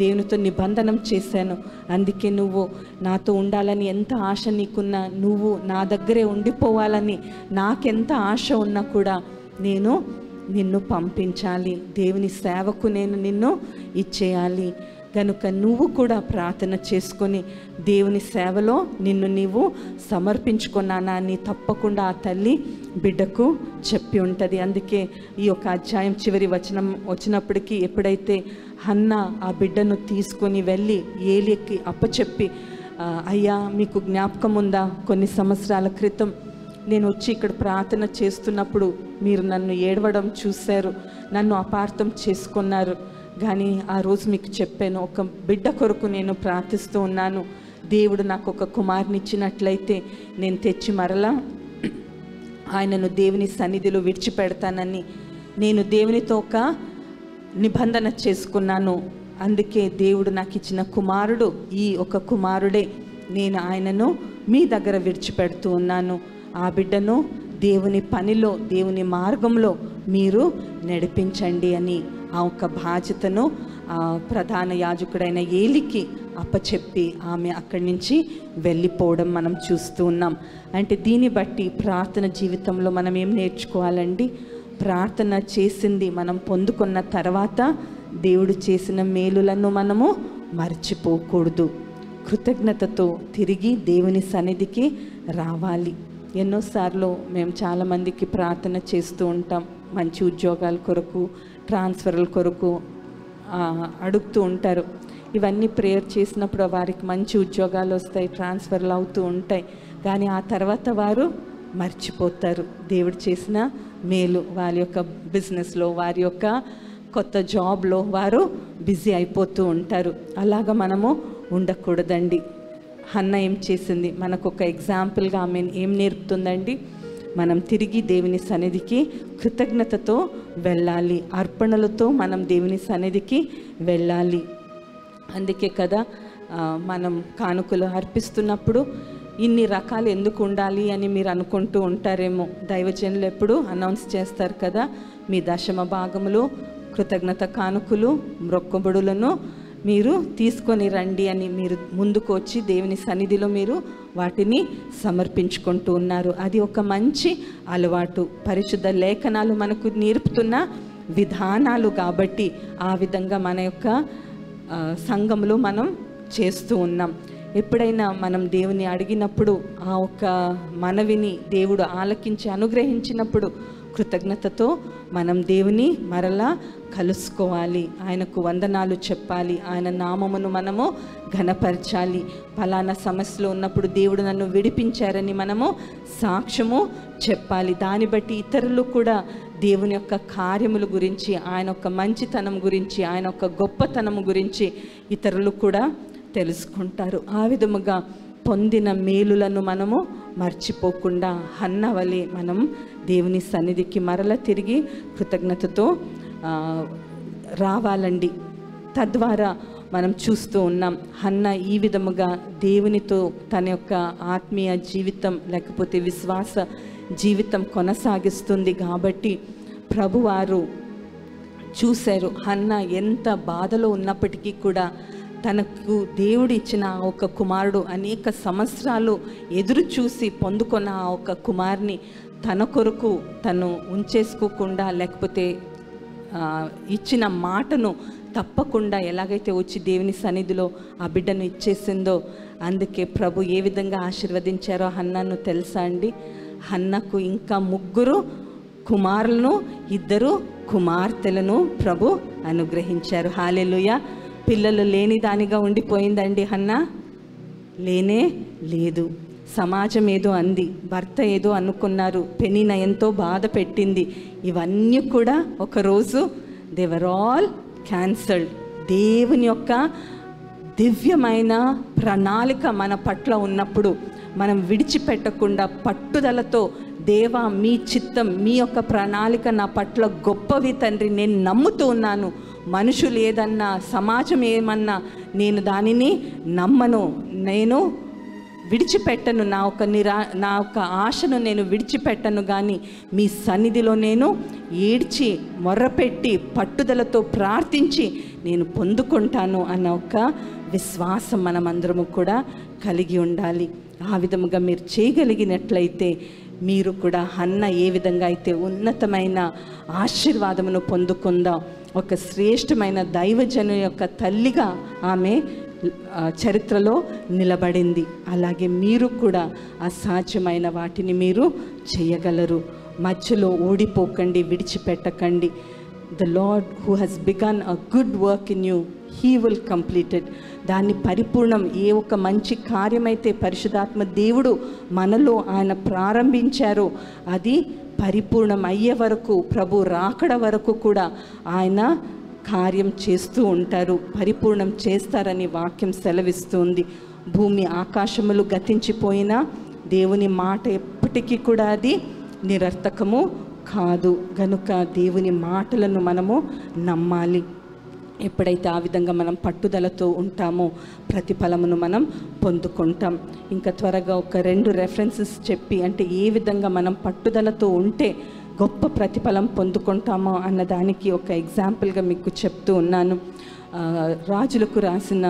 దేవునితో నిబంధన చేశాను. అందుకే నువ్వు నాతో ఉండాలని ఎంత ఆశ నీకున్నా, నువ్వు నా దగ్గరే ఉండిపోవాలని నాకెంత ఆశ ఉన్నా కూడా నేను నిన్ను పంపించాలి, దేవుని సేవకు నేను నిన్ను ఇచ్చేయాలి. కనుక నువ్వు కూడా ప్రార్థన చేసుకొని దేవుని సేవలో నిన్ను నీవు సమర్పించుకున్నానా అని తప్పకుండా ఆ తల్లి బిడ్డకు చెప్పి ఉంటుంది. అందుకే ఈ యొక్క అధ్యాయం చివరి వచనం వచ్చినప్పటికీ, ఎప్పుడైతే హన్నా ఆ బిడ్డను తీసుకొని వెళ్ళి ఏలీకి అప్పచెప్పి, అయ్యా మీకు జ్ఞాపకం ఉందా, కొన్ని సంవత్సరాల క్రితం నేను వచ్చి ఇక్కడ ప్రార్థన చేస్తున్నప్పుడు మీరు నన్ను ఏడవడం చూశారు, నన్ను అపార్థం చేసుకున్నారు, కానీ ఆ రోజు మీకు చెప్పాను, ఒక బిడ్డ కొరకు నేను ప్రార్థిస్తూ ఉన్నాను, దేవుడు నాకు ఒక కుమారుని ఇచ్చినట్లయితే నేను తెచ్చి మరలా ఆయనను దేవుని సన్నిధిలో విడిచిపెడతానని నేను దేవునితో ఒక నిబంధన చేసుకున్నాను. అందుకే దేవుడు నాకు ఇచ్చిన కుమారుడు ఈ ఒక కుమారుడే, నేను ఆయనను మీ దగ్గర విడిచిపెడుతూ ఉన్నాను. ఆ బిడ్డను దేవుని పనిలో, దేవుని మార్గంలో మీరు నడిపించండి అని ఆ ఒక బాధ్యతను ప్రధాన యాజకుడైన ఏలికి అప్పచెప్పి ఆమె అక్కడి నుంచి వెళ్ళిపోవడం మనం చూస్తూ ఉన్నాం. అంటే దీన్ని బట్టి ప్రార్థన జీవితంలో మనం ఏం నేర్చుకోవాలండి? ప్రార్థన చేసింది మనం పొందుకున్న తర్వాత దేవుడు చేసిన మేలులను మనము మర్చిపోకూడదు. కృతజ్ఞతతో తిరిగి దేవుని సన్నిధికి రావాలి. ఎన్నోసార్లు మేము చాలామందికి ప్రార్థన చేస్తూ ఉంటాం, మంచి ఉద్యోగాల కొరకు, ట్రాన్స్ఫర్ల కొరకు అడుగుతూ ఉంటారు. ఇవన్నీ ప్రేయర్ చేసినప్పుడు వారికి మంచి ఉద్యోగాలు వస్తాయి, ట్రాన్స్ఫర్లు అవుతూ ఉంటాయి. కానీ ఆ తర్వాత వారు మర్చిపోతారు దేవుడు చేసిన మేలు. వారి యొక్క బిజినెస్లో, వారి యొక్క కొత్త జాబ్లో వారు బిజీ అయిపోతూ ఉంటారు. అలాగా మనము ఉండకూడదండి. హన్న ఏం చేసింది? మనకు ఒక ఎగ్జాంపుల్గా ఆమె ఏం నేర్పుతుందండి? మనం తిరిగి దేవుని సన్నిధికి కృతజ్ఞతతో వెళ్ళాలి, అర్పణలతో మనం దేవుని సన్నిధికి వెళ్ళాలి. అందుకే కదా మనం కానుకలు అర్పిస్తున్నప్పుడు ఇన్ని రకాలు ఎందుకు ఉండాలి అని మీరు అనుకుంటూ ఉంటారేమో. దైవజనులు ఎప్పుడు అనౌన్స్ చేస్తారు కదా, మీ దశమ భాగములు, కృతజ్ఞత కానుకలు, మొక్కుబడులను మీరు తీసుకొని రండి అని మీరు ముందుకు వచ్చి దేవుని సన్నిధిలో మీరు వాటిని సమర్పించుకుంటూ ఉన్నారు. అది ఒక మంచి అలవాటు. పరిశుద్ధ లేఖనాలు మనకు నేర్పుతున్న విధానాలు కాబట్టి ఆ విధంగా మన యొక్క సంఘంలో మనం చేస్తూ ఉన్నాం. ఎప్పుడైనా మనం దేవుని అడిగినప్పుడు ఆ ఒక్క మనవిని దేవుడు ఆలకించి అనుగ్రహించినప్పుడు కృతజ్ఞతతో మనం దేవుని మరలా కలుసుకోవాలి, ఆయనకు వందనాలు చెప్పాలి, ఆయన నామమును మనము ఘనపరచాలి. ఫలానా సమస్యలో ఉన్నప్పుడు దేవుడు నన్ను విడిపించారని మనము సాక్ష్యము చెప్పాలి. దాన్ని బట్టి ఇతరులు కూడా దేవుని యొక్క కార్యముల గురించి, ఆయన యొక్క మంచితనం గురించి, ఆయన యొక్క గొప్పతనం గురించి ఇతరులు కూడా తెలుసుకుంటారు. ఆ విధముగా పొందిన మేలులను మనము మర్చిపోకుండా హన్న వలె మనం దేవుని సన్నిధికి మరల తిరిగి కృతజ్ఞతతో రావాలండి. తద్వారా మనం చూస్తూ ఉన్నాం, హన్న ఈ విధముగా దేవునితో తన యొక్క ఆత్మీయ జీవితం లేకపోతే విశ్వాస జీవితం కొనసాగిస్తుంది. కాబట్టి ప్రభువారు చూశారు, హన్న ఎంత బాధలో ఉన్నప్పటికీ కూడా తనకు దేవుడు ఇచ్చిన ఒక కుమారుడు అనేక సంవత్సరాలు ఎదురు చూసి పొందుకున్న ఆ ఒక కుమారుని తన కొరకు తను ఉంచేసుకోకుండా, లేకపోతే ఇచ్చిన మాటను తప్పకుండా ఎలాగైతే వచ్చి దేవుని సన్నిధిలో ఆ బిడ్డను ఇచ్చేసిందో, అందుకే ప్రభు ఏ విధంగా ఆశీర్వదించారో హన్నను తెలుసా అండి? హన్నకు ఇంకా 3 కుమారులను 2 కుమార్తెలను ప్రభు అనుగ్రహించారు. హల్లెలూయా. పిల్లలు లేని దానిగా ఉండిపోయిందండి హన్న? లేనే లేదు. సమాజం ఏదో అంది, భర్త ఏదో అనుకున్నారు, పెనిన ఎంతో బాధ పెట్టింది. ఇవన్నీ కూడా ఒకరోజు దే వర్ ఆల్ క్యాన్సల్డ్. దేవుని యొక్క దివ్యమైన ప్రణాళిక మన పట్ల ఉన్నప్పుడు మనం విడిచిపెట్టకుండా పట్టుదలతో, దేవా మీ చిత్తం, మీ యొక్క ప్రణాళిక నా పట్ల గొప్పవి తండ్రి, నేను నమ్ముతూ ఉన్నాను, మనుషులు ఏదన్నా, సమాజం ఏమన్నా నేను దానిని నమ్మను, నేను విడిచిపెట్టను, నా యొక్క ఆశను నేను విడిచిపెట్టను, కానీ మీ సన్నిధిలో నేను ఏడ్చి మొర్రపెట్టి పట్టుదలతో ప్రార్థించి నేను పొందుకుంటాను అన్న ఒక విశ్వాసం మనమందరము కూడా కలిగి ఉండాలి. ఆ విధముగా మీరు చేయగలిగినట్లయితే మీరు కూడా హన్న ఏ విధంగా అయితే ఉన్నతమైన ఆశీర్వాదమును పొందుకుందాం, ఒక శ్రేష్టమైన దైవజను యొక్క తల్లిగా ఆమె చరిత్రలో నిలబడింది. అలాగే మీరు కూడా అసాధ్యమైన వాటిని మీరు చేయగలరు. మధ్యలో ఓడిపోకండి, విడిచిపెట్టకండి. The Lord who has begun a good work in you, he will complete it. దాన్ని పరిపూర్ణం, ఏ ఒక మంచి కార్యమైతే పరిశుద్ధాత్మ దేవుడు మనలో ఆయన ప్రారంభించారో అది పరిపూర్ణం అయ్యే వరకు, ప్రభు రాకడ వరకు కూడా ఆయన కార్యం చేస్తూ ఉంటారు, పరిపూర్ణం చేస్తారని వాక్యం సెలవిస్తుంది. భూమి ఆకాశములు గతించిపోయినా దేవుని మాట ఎప్పటికీ కూడా అది నిరర్థకము కాదు. గనుక దేవుని మాటలను మనము నమ్మాలి. ఎప్పుడైతే ఆ విధంగా మనం పట్టుదలతో ఉంటామో ప్రతిఫలమును మనం పొందుకుంటాం. ఇంకా త్వరగా ఒక 2 రెఫరెన్సెస్ చెప్పి, అంటే ఏ విధంగా మనం పట్టుదలతో ఉంటే గొప్ప ప్రతిఫలం పొందుకుంటామో అన్నదానికి ఒక ఎగ్జాంపుల్గా మీకు చెప్తూ ఉన్నాను. రాజులకు రాసిన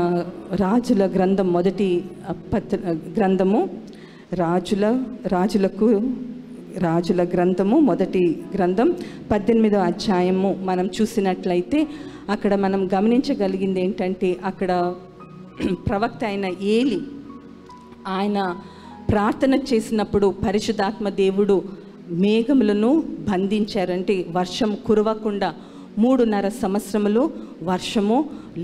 రాజుల గ్రంథం మొదటి గ్రంథము రాజుల గ్రంథము మొదటి గ్రంథం 18వ అధ్యాయము మనం చూసినట్లయితే అక్కడ మనం గమనించగలిగింది ఏంటంటే, అక్కడ ప్రవక్త అయిన ఏలి ఆయన ప్రార్థన చేసినప్పుడు పరిశుద్ధాత్మ దేవుడు మేఘములను బంధించారంటే వర్షం కురవకుండా 3.5 సంవత్సరములు వర్షము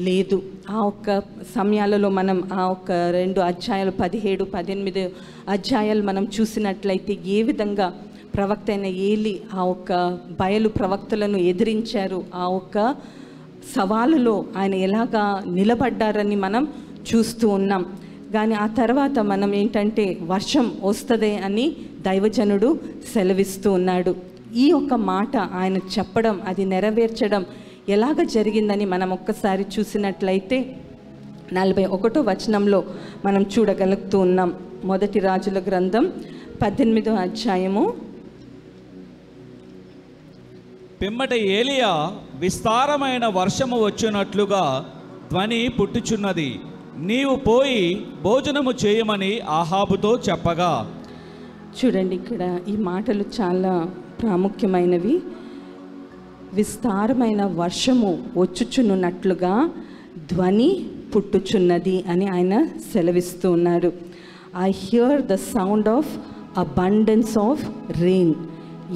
లేదు. ఆ ఒక్క సమయాలలో మనం ఆ ఒక్క 2 అధ్యాయాలు 17, 18 అధ్యాయాలు మనం చూసినట్లయితే ఏ విధంగా ప్రవక్త అయిన ఏలి ఆ ఒక్క బయలు ప్రవక్తలను ఎదిరించారు, ఆ ఒక్క సవాలులో ఆయన ఎలాగా నిలబడ్డారని మనం చూస్తూ ఉన్నాం. కానీ ఆ తర్వాత మనం ఏంటంటే వర్షం వస్తుంది అని దైవజనుడు సెలవిస్తూ ఉన్నాడు. ఈ ఒక్క మాట ఆయన చెప్పడం, అది నెరవేర్చడం ఎలాగ జరిగిందని మనం ఒక్కసారి చూసినట్లయితే 41వ వచనంలో మనం చూడగలుగుతూ ఉన్నాం. మొదటి రాజుల గ్రంథం 18వ అధ్యాయము. పిమ్మట ఏలియా విస్తారమైన వర్షము వచ్చినట్లుగా ధ్వని పుట్టుచున్నది, నీవు పోయి భోజనము చేయమని ఆహాబుతో చెప్పగా. చూడండి, ఇక్కడ ఈ మాటలు చాలా ప్రాముఖ్యమైనవి. విస్తారమైన వర్షము వచ్చుచున్నట్లుగా ధ్వని పుట్టుచున్నది అని ఆయన సెలవిస్తూ ఉన్నారు. I hear the sound of abundance of rain.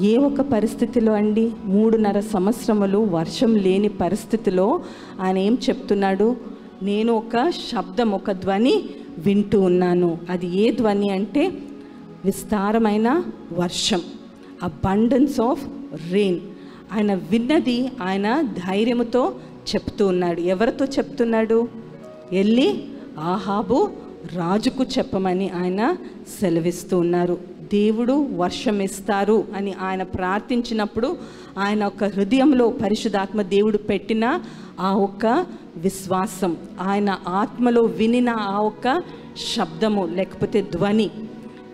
ఏ ఒక పరిస్థితిలో అండి, 3.5 సంవత్సరములు వర్షం లేని పరిస్థితిలో ఆయన ఏం చెప్తున్నాడు, నేను ఒక శబ్దం, ఒక ధ్వని వింటూ ఉన్నాను. అది ఏ ధ్వని అంటే విస్తారమైన వర్షం, అబండెన్స్ ఆఫ్ రెయిన్. ఆయన విన్నది ఆయన ధైర్యముతో చెప్తూ ఉన్నాడు. ఎవరితో చెప్తున్నాడు? వెళ్ళి ఆహాబు రాజుకు చెప్పమని ఆయన సెలవిస్తూ ఉన్నారు. దేవుడు వర్షం ఇస్తారు అని ఆయన ప్రార్థించినప్పుడు ఆయన ఒక హృదయంలో పరిశుద్ధాత్మ దేవుడు పెట్టిన ఆ ఒక్క విశ్వాసం, ఆయన ఆత్మలో వినిన ఆ ఒక్క శబ్దము లేకపోతే ధ్వని,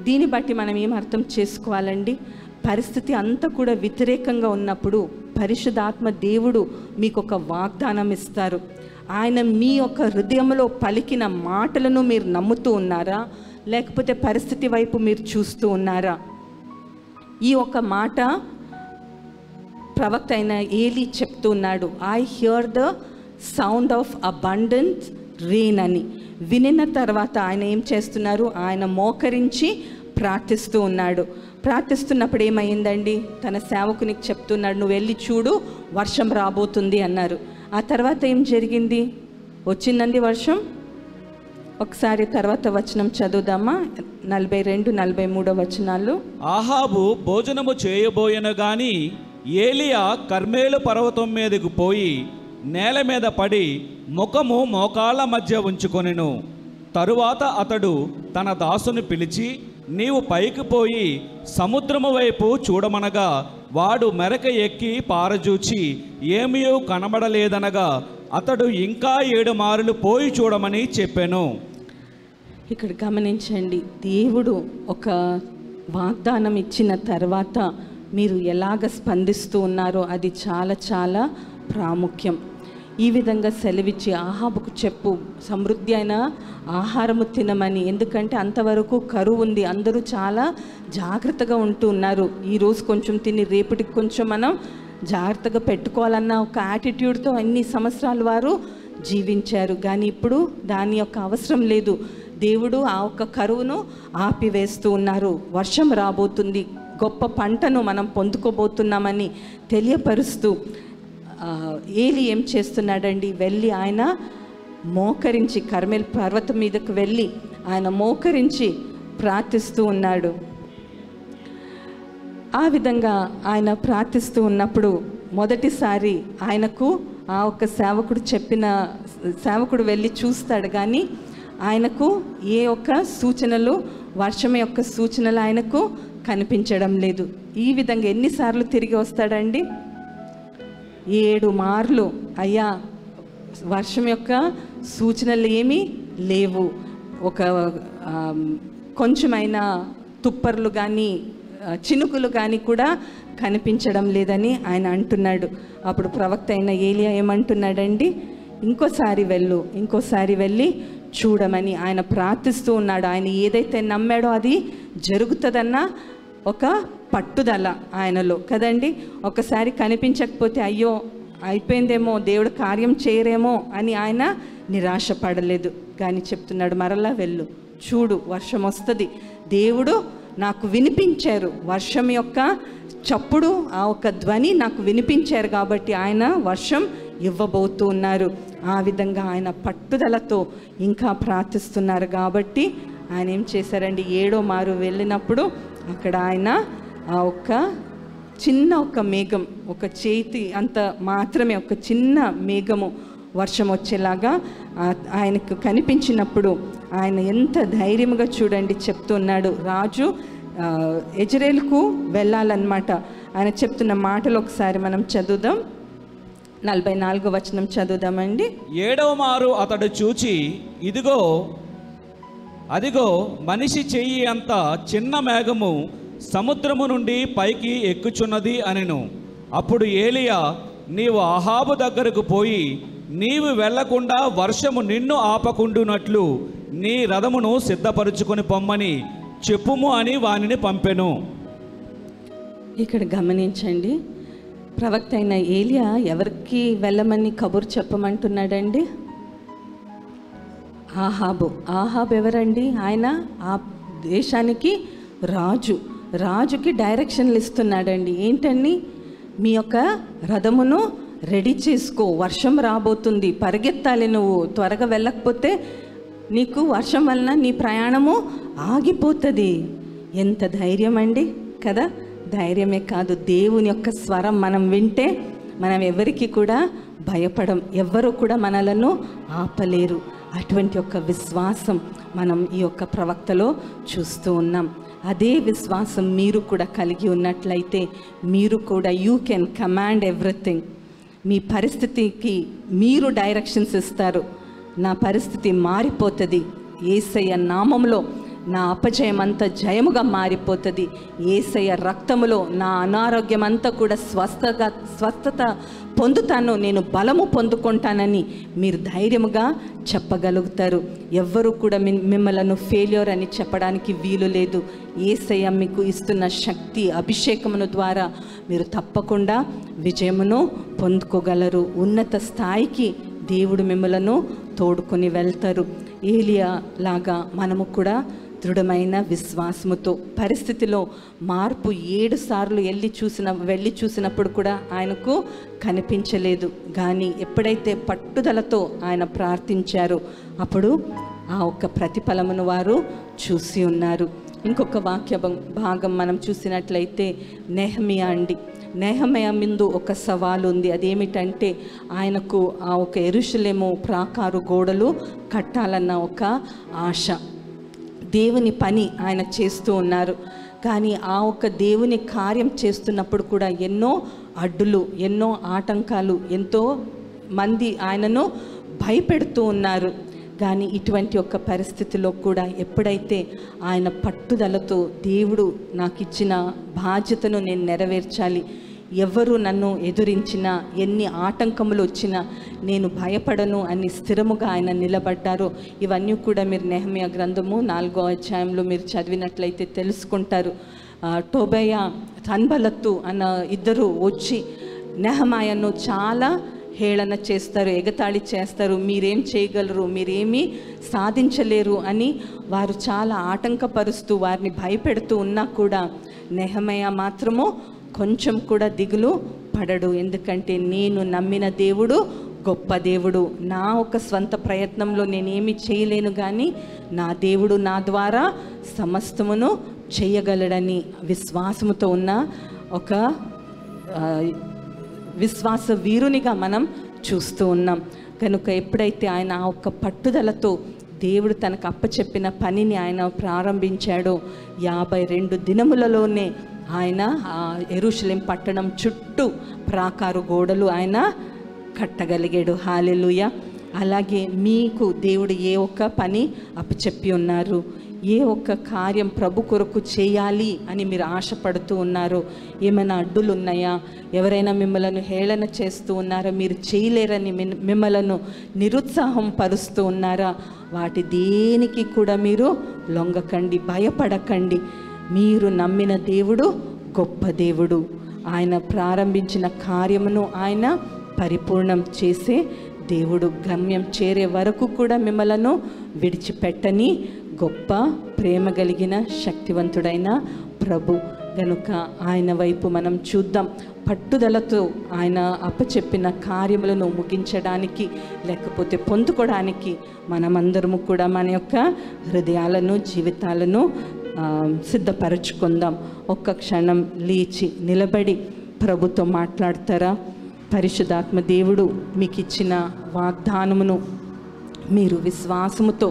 దీన్ని బట్టి మనం ఏం అర్థం చేసుకోవాలండి? పరిస్థితి అంతా కూడా వ్యతిరేకంగా ఉన్నప్పుడు పరిశుద్ధాత్మ దేవుడు మీకు ఒక వాగ్దానం ఇస్తారు. ఆయన మీ యొక్క హృదయంలో పలికిన మాటలను మీరు నమ్ముతూ ఉన్నారా, లేకపోతే పరిస్థితి వైపు మీరు చూస్తూ ఉన్నారా? ఈ ఒక మాట ప్రవక్త అయిన ఏలి చెప్తూ ఉన్నాడు, I hear the sound of abundance rain అని. వినిన తర్వాత ఆయన ఏం చేస్తున్నారు? ఆయన మోకరించి ప్రార్థిస్తూ ఉన్నాడు. ప్రార్థిస్తున్నప్పుడు ఏమైందండి? తన సేవకునికి చెప్తున్నాడు, నువ్వు వెళ్ళి చూడు, వర్షం రాబోతుంది అన్నారు. ఆ తర్వాత ఏం జరిగింది? వచ్చిందండి వర్షం. ఒకసారి తర్వాత వచనం చదువుదామా, 42, 43 వచనాలు. ఆహాబు భోజనము చేయబోయెను గాని ఏలియా కర్మేలు పర్వతం మీదకు పోయి నేల మీద పడి ముఖము మోకాళ్ళ మధ్య ఉంచుకొనెను. తరువాత అతడు తన దాసుని పిలిచి, నీవు పైకి పోయి సముద్రము వైపు చూడమనగా వాడు మెరక ఎక్కి పారజూచి ఏమీ కనబడలేదనగా అతడు ఇంకా 7 మారులు పోయి చూడమని చెప్పాను. ఇక్కడ గమనించండి, దేవుడు ఒక వాగ్దానం ఇచ్చిన తర్వాత మీరు ఎలాగ స్పందిస్తూ ఉన్నారో అది చాలా చాలా ప్రాముఖ్యం. ఈ విధంగా సెలవిచ్చి ఆహాబుకు చెప్పు, సమృద్ధి అయిన ఆహారము తినమని. ఎందుకంటే అంతవరకు కరువు ఉంది, అందరూ చాలా జాగ్రత్తగా ఉంటూ ఉన్నారు. ఈరోజు కొంచెం తిని రేపటికి కొంచెం మనం జాగ్రత్తగా పెట్టుకోవాలన్న ఒక యాటిట్యూడ్తో అన్ని సంవత్సరాలు వారు జీవించారు. కానీ ఇప్పుడు దాని యొక్క అవసరం లేదు. దేవుడు ఆ ఒక్క కరువును ఆపివేస్తూ ఉన్నారు. వర్షం రాబోతుంది, గొప్ప పంటను మనం పొందుకోబోతున్నామని తెలియపరుస్తూ ఏలి ఏం చేస్తున్నాడండి? వెళ్ళి ఆయన మోకరించి కర్మెల్ పర్వతం మీదకు వెళ్ళి ఆయన మోకరించి ప్రార్థిస్తూ ఉన్నాడు. ఆ విధంగా ఆయన ప్రార్థిస్తూ ఉన్నప్పుడు మొదటిసారి ఆయనకు ఆ ఒక్క సేవకుడు వెళ్ళి చూస్తాడు, కానీ ఆయనకు ఏ ఒక్క సూచనలు, వర్షం యొక్క సూచనలు ఆయనకు కనిపించడం లేదు. ఈ విధంగా ఎన్నిసార్లు తిరిగి వస్తాడండి? 7 మార్లు అయ్యా వర్షం యొక్క సూచనలు ఏమీ లేవు, ఒక కొంచెమైనా తుప్పర్లు కానీ చినుకులు కానీ కూడా కనిపించడం లేదని ఆయన అంటున్నాడు. అప్పుడు ప్రవక్త అయిన ఏలియా ఏమంటున్నాడండి, ఇంకోసారి వెళ్ళి చూడమని ఆయన ప్రార్థిస్తూ ఉన్నాడు. ఆయన ఏదైతే నమ్మాడో అది జరుగుతుందన్న ఒక పట్టుదల ఆయనలో కదండి. ఒకసారి కనిపించకపోతే అయ్యో అయిపోయిందేమో, దేవుడు కార్యం చేయరేమో అని ఆయన నిరాశపడలేదు. కానీ చెప్తున్నాడు, మరలా వెళ్ళు, చూడు, వర్షం వస్తుంది. దేవుడు నాకు వినిపించారు, వర్షం యొక్క చప్పుడు, ఆ ఒక ధ్వని నాకు వినిపించారు కాబట్టి ఆయన వర్షం ఇవ్వబోతూ ఉన్నారు. ఆ విధంగా ఆయన పట్టుదలతో ఇంకా ప్రార్థిస్తున్నారు కాబట్టి ఆయన ఏం చేశారండి, 7వ మారు వెళ్ళినప్పుడు అక్కడ ఆయన ఆ ఒక మేఘం, ఒక చేతి అంత మాత్రమే, ఒక చిన్న మేఘము వర్షం వచ్చేలాగా ఆయనకు కనిపించినప్పుడు ఆయన ఎంత ధైర్యంగా చూడండి చెప్తున్నాడు. రాజు యెజ్రెయేలుకు వెళ్ళాలన్నమాట. ఆయన చెప్తున్న మాటలు ఒకసారి మనం చదువుదాం. 44వ వచనం చదువుదామండి. 7వ మారు అతడు చూచి, అదిగో మనిషి చెయ్యి అంత చిన్న మేఘము సముద్రము నుండి పైకి ఎక్కుచున్నది అనెను. అప్పుడు ఏలియా, నీవు అహాబు దగ్గరకు పోయి నీవు వెళ్లకుండా వర్షము నిన్ను ఆపకుండునట్లు నీ రథమును సిద్ధపరుచుకొని పొమ్మని చెప్పుము అని వానిని పంపెను. ఇక్కడ గమనించండి, ప్రవక్త అయిన ఏలియా ఎవరికి వెళ్ళమని కబురు చెప్పమంటున్నాడండి? ఆహాబు ఎవరండి? ఆయన ఆ దేశానికి రాజుకి డైరెక్షన్లు ఇస్తున్నాడండి. ఏంటండి, మీ యొక్క రథమును రెడీ చేసుకో, వర్షం రాబోతుంది, పరిగెత్తాలి, నువ్వు త్వరగా వెళ్ళకపోతే నీకు వర్షం వలన నీ ప్రయాణము ఆగిపోతుంది. ఎంత ధైర్యం అండి కదా. ధైర్యమే కాదు, దేవుని యొక్క స్వరం మనం వింటే మనం ఎవరికి కూడా భయపడం, ఎవ్వరూ కూడా మనలను ఆపలేరు. అటువంటి యొక్క విశ్వాసం మనం ఈ యొక్క ప్రవక్తలో చూస్తూ ఉన్నాం. అదే విశ్వాసం మీరు కూడా కలిగి ఉన్నట్లయితే మీరు కూడా యూ కెన్ కమాండ్ ఎవ్రీథింగ్. మీ పరిస్థితికి మీరు డైరెక్షన్స్ ఇస్తారు. నా పరిస్థితి మారిపోతుంది, యేసయ్య నామములో నా అపజయం అంతా జయముగా మారిపోతుంది, యేసయ్య రక్తములో నా అనారోగ్యం అంతా కూడా స్వస్థత పొందుతాను, నేను బలము పొందుకుంటానని మీరు ధైర్యముగా చెప్పగలుగుతారు. ఎవ్వరూ కూడా మిమ్మలను ఫెయిల్యూర్ అని చెప్పడానికి వీలు లేదు. యేసయ్య మీకు ఇస్తున్న శక్తి అభిషేకమును ద్వారా మీరు తప్పకుండా విజయమును పొందుకోగలరు. ఉన్నత స్థాయికి దేవుడు మిమ్మలను తోడుకొని వెళ్తారు. ఏలియా లాగా మనము కూడా దృఢమైన విశ్వాసముతో పరిస్థితిలో మార్పు 7 సార్లు వెళ్ళి చూసినప్పుడు కూడా ఆయనకు కనిపించలేదు. కానీ ఎప్పుడైతే పట్టుదలతో ఆయన ప్రార్థించారో అప్పుడు ఆ ఒక్క ప్రతిఫలమును వారు చూసి ఉన్నారు. ఇంకొక వాక్య భాగం మనం చూసినట్లయితే నెహెమ్యా ముందు ఒక సవాలు ఉంది. అదేమిటంటే ఆయనకు ఆ ఒక యెరూషలేము ప్రాకారు గోడలు కట్టాలన్న ఒక ఆశ. దేవుని పని ఆయన చేస్తూ ఉన్నారు. కానీ ఆ ఒక దేవుని కార్యం చేస్తున్నప్పుడు కూడా ఎన్నో అడ్డులు, ఎన్నో ఆటంకాలు, ఎంతో మంది ఆయనను భయపెడుతూ ఉన్నారు. కానీ ఇటువంటి ఒక పరిస్థితిలో కూడా ఎప్పుడైతే ఆయన పట్టుదలతో దేవుడు నాకు ఇచ్చిన బాధ్యతను నేను నెరవేర్చాలి, ఎవరు నన్ను ఎదురించినా, ఎన్ని ఆటంకములు వచ్చినా నేను భయపడను అని స్థిరముగా ఆయన నిలబడ్డారో ఇవన్నీ కూడా మీరు నెహెమ్యా గ్రంథము 4వ అధ్యాయంలో మీరు చదివినట్లయితే తెలుసుకుంటారు. టోబయా, సన్బలత్తు అన్న ఇద్దరు వచ్చి నెహెమ్యాను చాలా హేళన చేస్తారు, ఎగతాళి చేస్తారు. మీరేం చేయగలరు, మీరేమీ సాధించలేరు అని వారు చాలా ఆటంకపరుస్తూ వారిని భయపెడుతూ ఉన్నా కూడా నెహెమ్యా మాత్రము కొంచెం కూడా దిగులు పడడు. ఎందుకంటే నేను నమ్మిన దేవుడు గొప్ప దేవుడు, నా ఒక స్వంత ప్రయత్నంలో నేనేమి చేయలేను, కానీ నా దేవుడు నా ద్వారా సమస్తమును చేయగలడని విశ్వాసముతో ఉన్న ఒక విశ్వాస వీరునిగా మనం చూస్తూ ఉన్నాం. కనుక ఎప్పుడైతే ఆయన ఆ ఒక్క పట్టుదలతో దేవుడు తనకు అప్పచెప్పిన పనిని ఆయన ప్రారంభించాడో 52 దినములలోనే ఆయన ఆ యెరూషలేం పట్టణం చుట్టూ ప్రాకారు గోడలు ఆయన కట్టగలిగాడు. హల్లెలూయా. అలాగే మీకు దేవుడు ఏ ఒక్క పని అప్పచెప్పి ఉన్నారు, ఏ ఒక్క కార్యం ప్రభు కొరకు చేయాలి అని మీరు ఆశపడుతూ ఉన్నారో, ఏమైనా అడ్డులు ఉన్నాయా, ఎవరైనా మిమ్మల్ని హేళన చేస్తూ ఉన్నారా, మీరు చేయలేరని మిమ్మలను నిరుత్సాహం పరుస్తూ ఉన్నారా, వాటి దేనికి కూడా మీరు లొంగకండి, భయపడకండి. మీరు నమ్మిన దేవుడు గొప్ప దేవుడు. ఆయన ప్రారంభించిన కార్యమును ఆయన పరిపూర్ణం చేసే దేవుడు. గమ్యం చేరే వరకు కూడా మిమ్మలను విడిచిపెట్టని గొప్ప ప్రేమ కలిగిన శక్తివంతుడైన ప్రభు. గనుక ఆయన వైపు మనం చూద్దాం. పట్టుదలతో ఆయన అప్పచెప్పిన కార్యములను ముగించడానికి, లేకపోతే పొందుకోవడానికి మనమందరము కూడా మన యొక్క హృదయాలను, జీవితాలను సిద్ధపరచుకుందాం. ఒక్క క్షణం లేచి నిలబడి ప్రభుతో మాట్లాడతారా? పరిశుద్ధాత్మ దేవుడు మీకు ఇచ్చిన వాగ్దానమును మీరు విశ్వాసముతో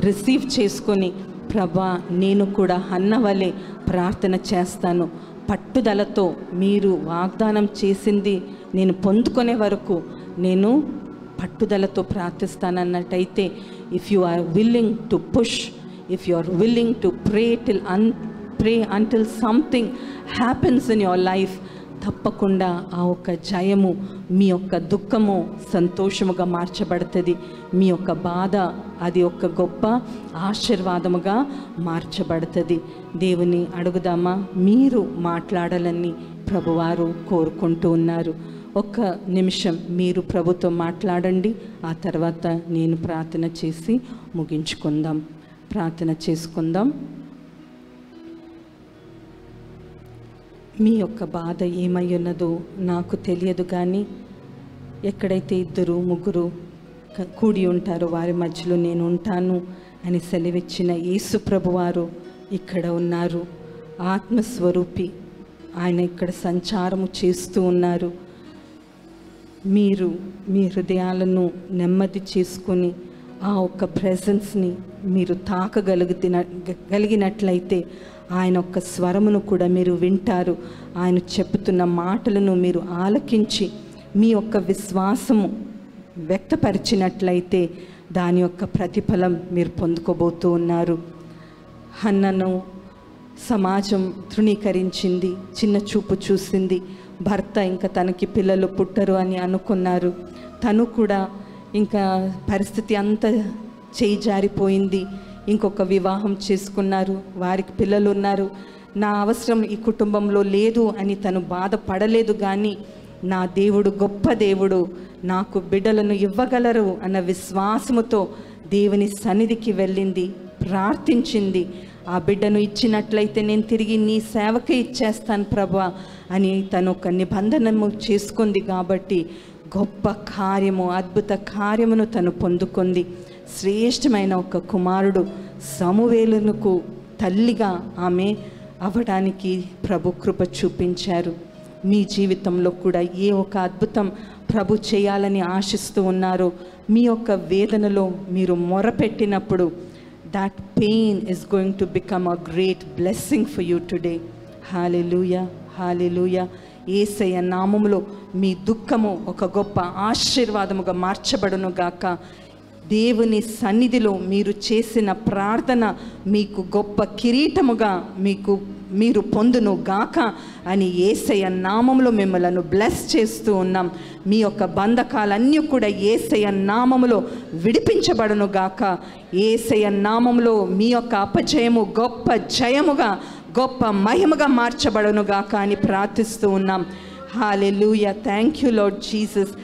రిసీవ్ చేసుకొని, ప్రభా నేను కూడా హన్న వలె ప్రార్థన చేస్తాను, పట్టుదలతో మీరు వాగ్దానం చేసింది నేను పొందుకునే వరకు నేను పట్టుదలతో ప్రార్థిస్తానన్నట్టయితే, if you are willing to push, if you are willing to pray until something happens in your life, తప్పకుండా ఆ ఒక్క జయము, మీ యొక్క దుఃఖము సంతోషముగా మార్చబడుతుంది. మీ యొక్క బాధ అది ఒక గొప్ప ఆశీర్వాదముగా మార్చబడుతుంది. దేవుని అడుగుదామా? మీరు మాట్లాడాలని ప్రభువారు కోరుకుంటూ ఉన్నారు. ఒక్క నిమిషం మీరు ప్రభుతో మాట్లాడండి. ఆ తర్వాత నేను ప్రార్థన చేసి ముగించుకుందాం. ప్రార్థన చేసుకుందాం. మీ యొక్క బాధ ఏమై ఉన్నదో నాకు తెలియదు, కానీ ఎక్కడైతే 2, 3 కూడి ఉంటారో వారి మధ్యలో నేను ఉంటాను అని సెలవిచ్చిన యేసు ప్రభువారు ఇక్కడ ఉన్నారు. ఆత్మస్వరూపి ఆయన ఇక్కడ సంచారము చేస్తూ ఉన్నారు. మీరు మీ హృదయాలను నెమ్మది చేసుకొని ఆ ఒక్క ప్రెజెన్స్ని మీరు తాకగలిగినట్లయితే ఆయన ఒక్క స్వరమును కూడా మీరు వింటారు. ఆయన చెప్తున్న మాటలను మీరు ఆలకించి మీ యొక్క విశ్వాసము వ్యక్తపరిచినట్లయితే దాని యొక్క ప్రతిఫలం మీరు పొందుకోబోతూ ఉన్నారు. హన్నను సమాజం తృణీకరించింది, చిన్న చూపు చూసింది. భర్త ఇంకా తనకి పిల్లలు పుట్టరు అని అనుకున్నారు. తను కూడా ఇంకా పరిస్థితి అంతా చేయి జారిపోయింది. ఇంకొక వివాహం చేసుకున్నారు, వారికి పిల్లలు ఉన్నారు. నా అవసరం ఈ కుటుంబంలో లేదు అని తను బాధపడలేదు, కానీ నా దేవుడు గొప్ప దేవుడు, నాకు బిడ్డలను ఇవ్వగలరు అన్న విశ్వాసముతో దేవుని సన్నిధికి వెళ్ళింది, ప్రార్థించింది. ఆ బిడ్డను ఇచ్చినట్లయితే నేను తిరిగి నీ సేవకే ఇచ్చేస్తాను ప్రభా అని తను ఒక నిబంధనము చేసుకుంది. కాబట్టి గొప్ప కార్యము, అద్భుత కార్యమును తను పొందుకుంది. శ్రేష్టమైన ఒక కుమారుడు సమూయేలునకు తల్లిగా ఆమె అవ్వడానికి ప్రభు కృప చూపించారు. మీ జీవితంలో కూడా ఏ ఒక అద్భుతం ప్రభు చేయాలని ఆశిస్తూ ఉన్నారో, మీ యొక్క వేదనలో మీరు మొరపెట్టినప్పుడు that pain is going to become a great blessing for you today. Hallelujah, hallelujah. యేసయ్య నామములో మీ దుఃఖము ఒక గొప్ప ఆశీర్వాదముగా మార్చబడును గాక. దేవుని సన్నిధిలో మీరు చేసిన ప్రార్థన మీకు గొప్ప కిరీటముగా మీరు పొందును గాక అని యేసయ్య నామములో మిమ్మలను బ్లెస్ చేస్తూ ఉన్నాం. మీ యొక్క బంధకాలన్నీ కూడా యేసయ్య నామములో విడిపించబడును గాక. యేసయ్య నామములో మీ యొక్క అపజయము గొప్ప జయముగా, గొప్ప మహిమగా మార్చబడును గాక అని ప్రార్థిస్తూ ఉన్నాం. Hallelujah. Thank you Lord Jesus.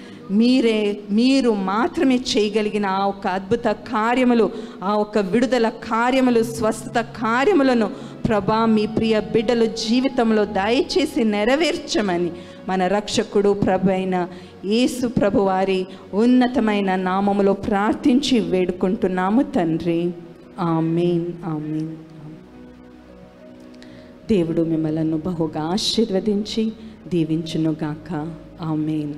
మీరు మాత్రమే చేయగలిగిన ఆ ఒక అద్భుత కార్యములు, ఆ ఒక విడుదల కార్యములు, స్వస్థత కార్యములను ప్రభా మీ ప్రియ బిడ్డల జీవితంలో దయచేసి నెరవేర్చమని మన రక్షకుడు ప్రభు అయిన యేసు ప్రభు వారి ఉన్నతమైన నామములో ప్రార్థించి వేడుకుంటున్నాము తండ్రి. ఆమేన్, ఆమేన్. దేవుడు మిమ్మలను బహుగా ఆశీర్వదించి దీవించునుగాక. ఆమేన్.